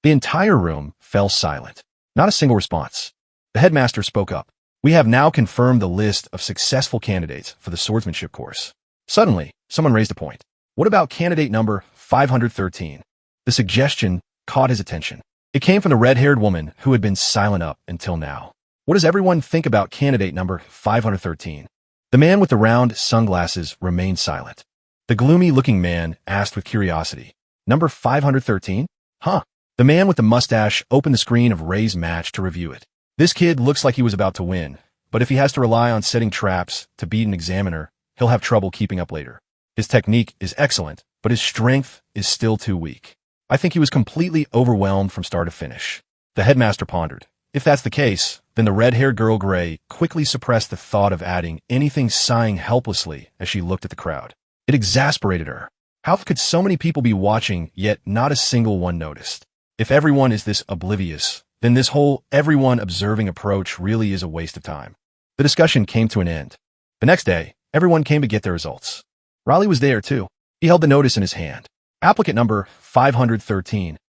A: The entire room fell silent. Not a single response. The headmaster spoke up. "We have now confirmed the list of successful candidates for the swordsmanship course." Suddenly, someone raised a point. "What about candidate number 513? The suggestion caught his attention. It came from the red-haired woman who had been silent up until now. "What does everyone think about candidate number 513? The man with the round sunglasses remained silent. The gloomy-looking man asked with curiosity, "Number 513? Huh?" The man with the mustache opened the screen of Ray's match to review it. "This kid looks like he was about to win, but if he has to rely on setting traps to beat an examiner, he'll have trouble keeping up later. His technique is excellent, but his strength is still too weak. I think he was completely overwhelmed from start to finish." The headmaster pondered. If that's the case, then the red-haired girl Gray quickly suppressed the thought of adding anything, sighing helplessly as she looked at the crowd. It exasperated her. How could so many people be watching, yet not a single one noticed? If everyone is this oblivious, then this whole everyone observing approach really is a waste of time. The discussion came to an end. The next day, everyone came to get their results. Raleigh was there too. He held the notice in his hand. "Applicant number 513.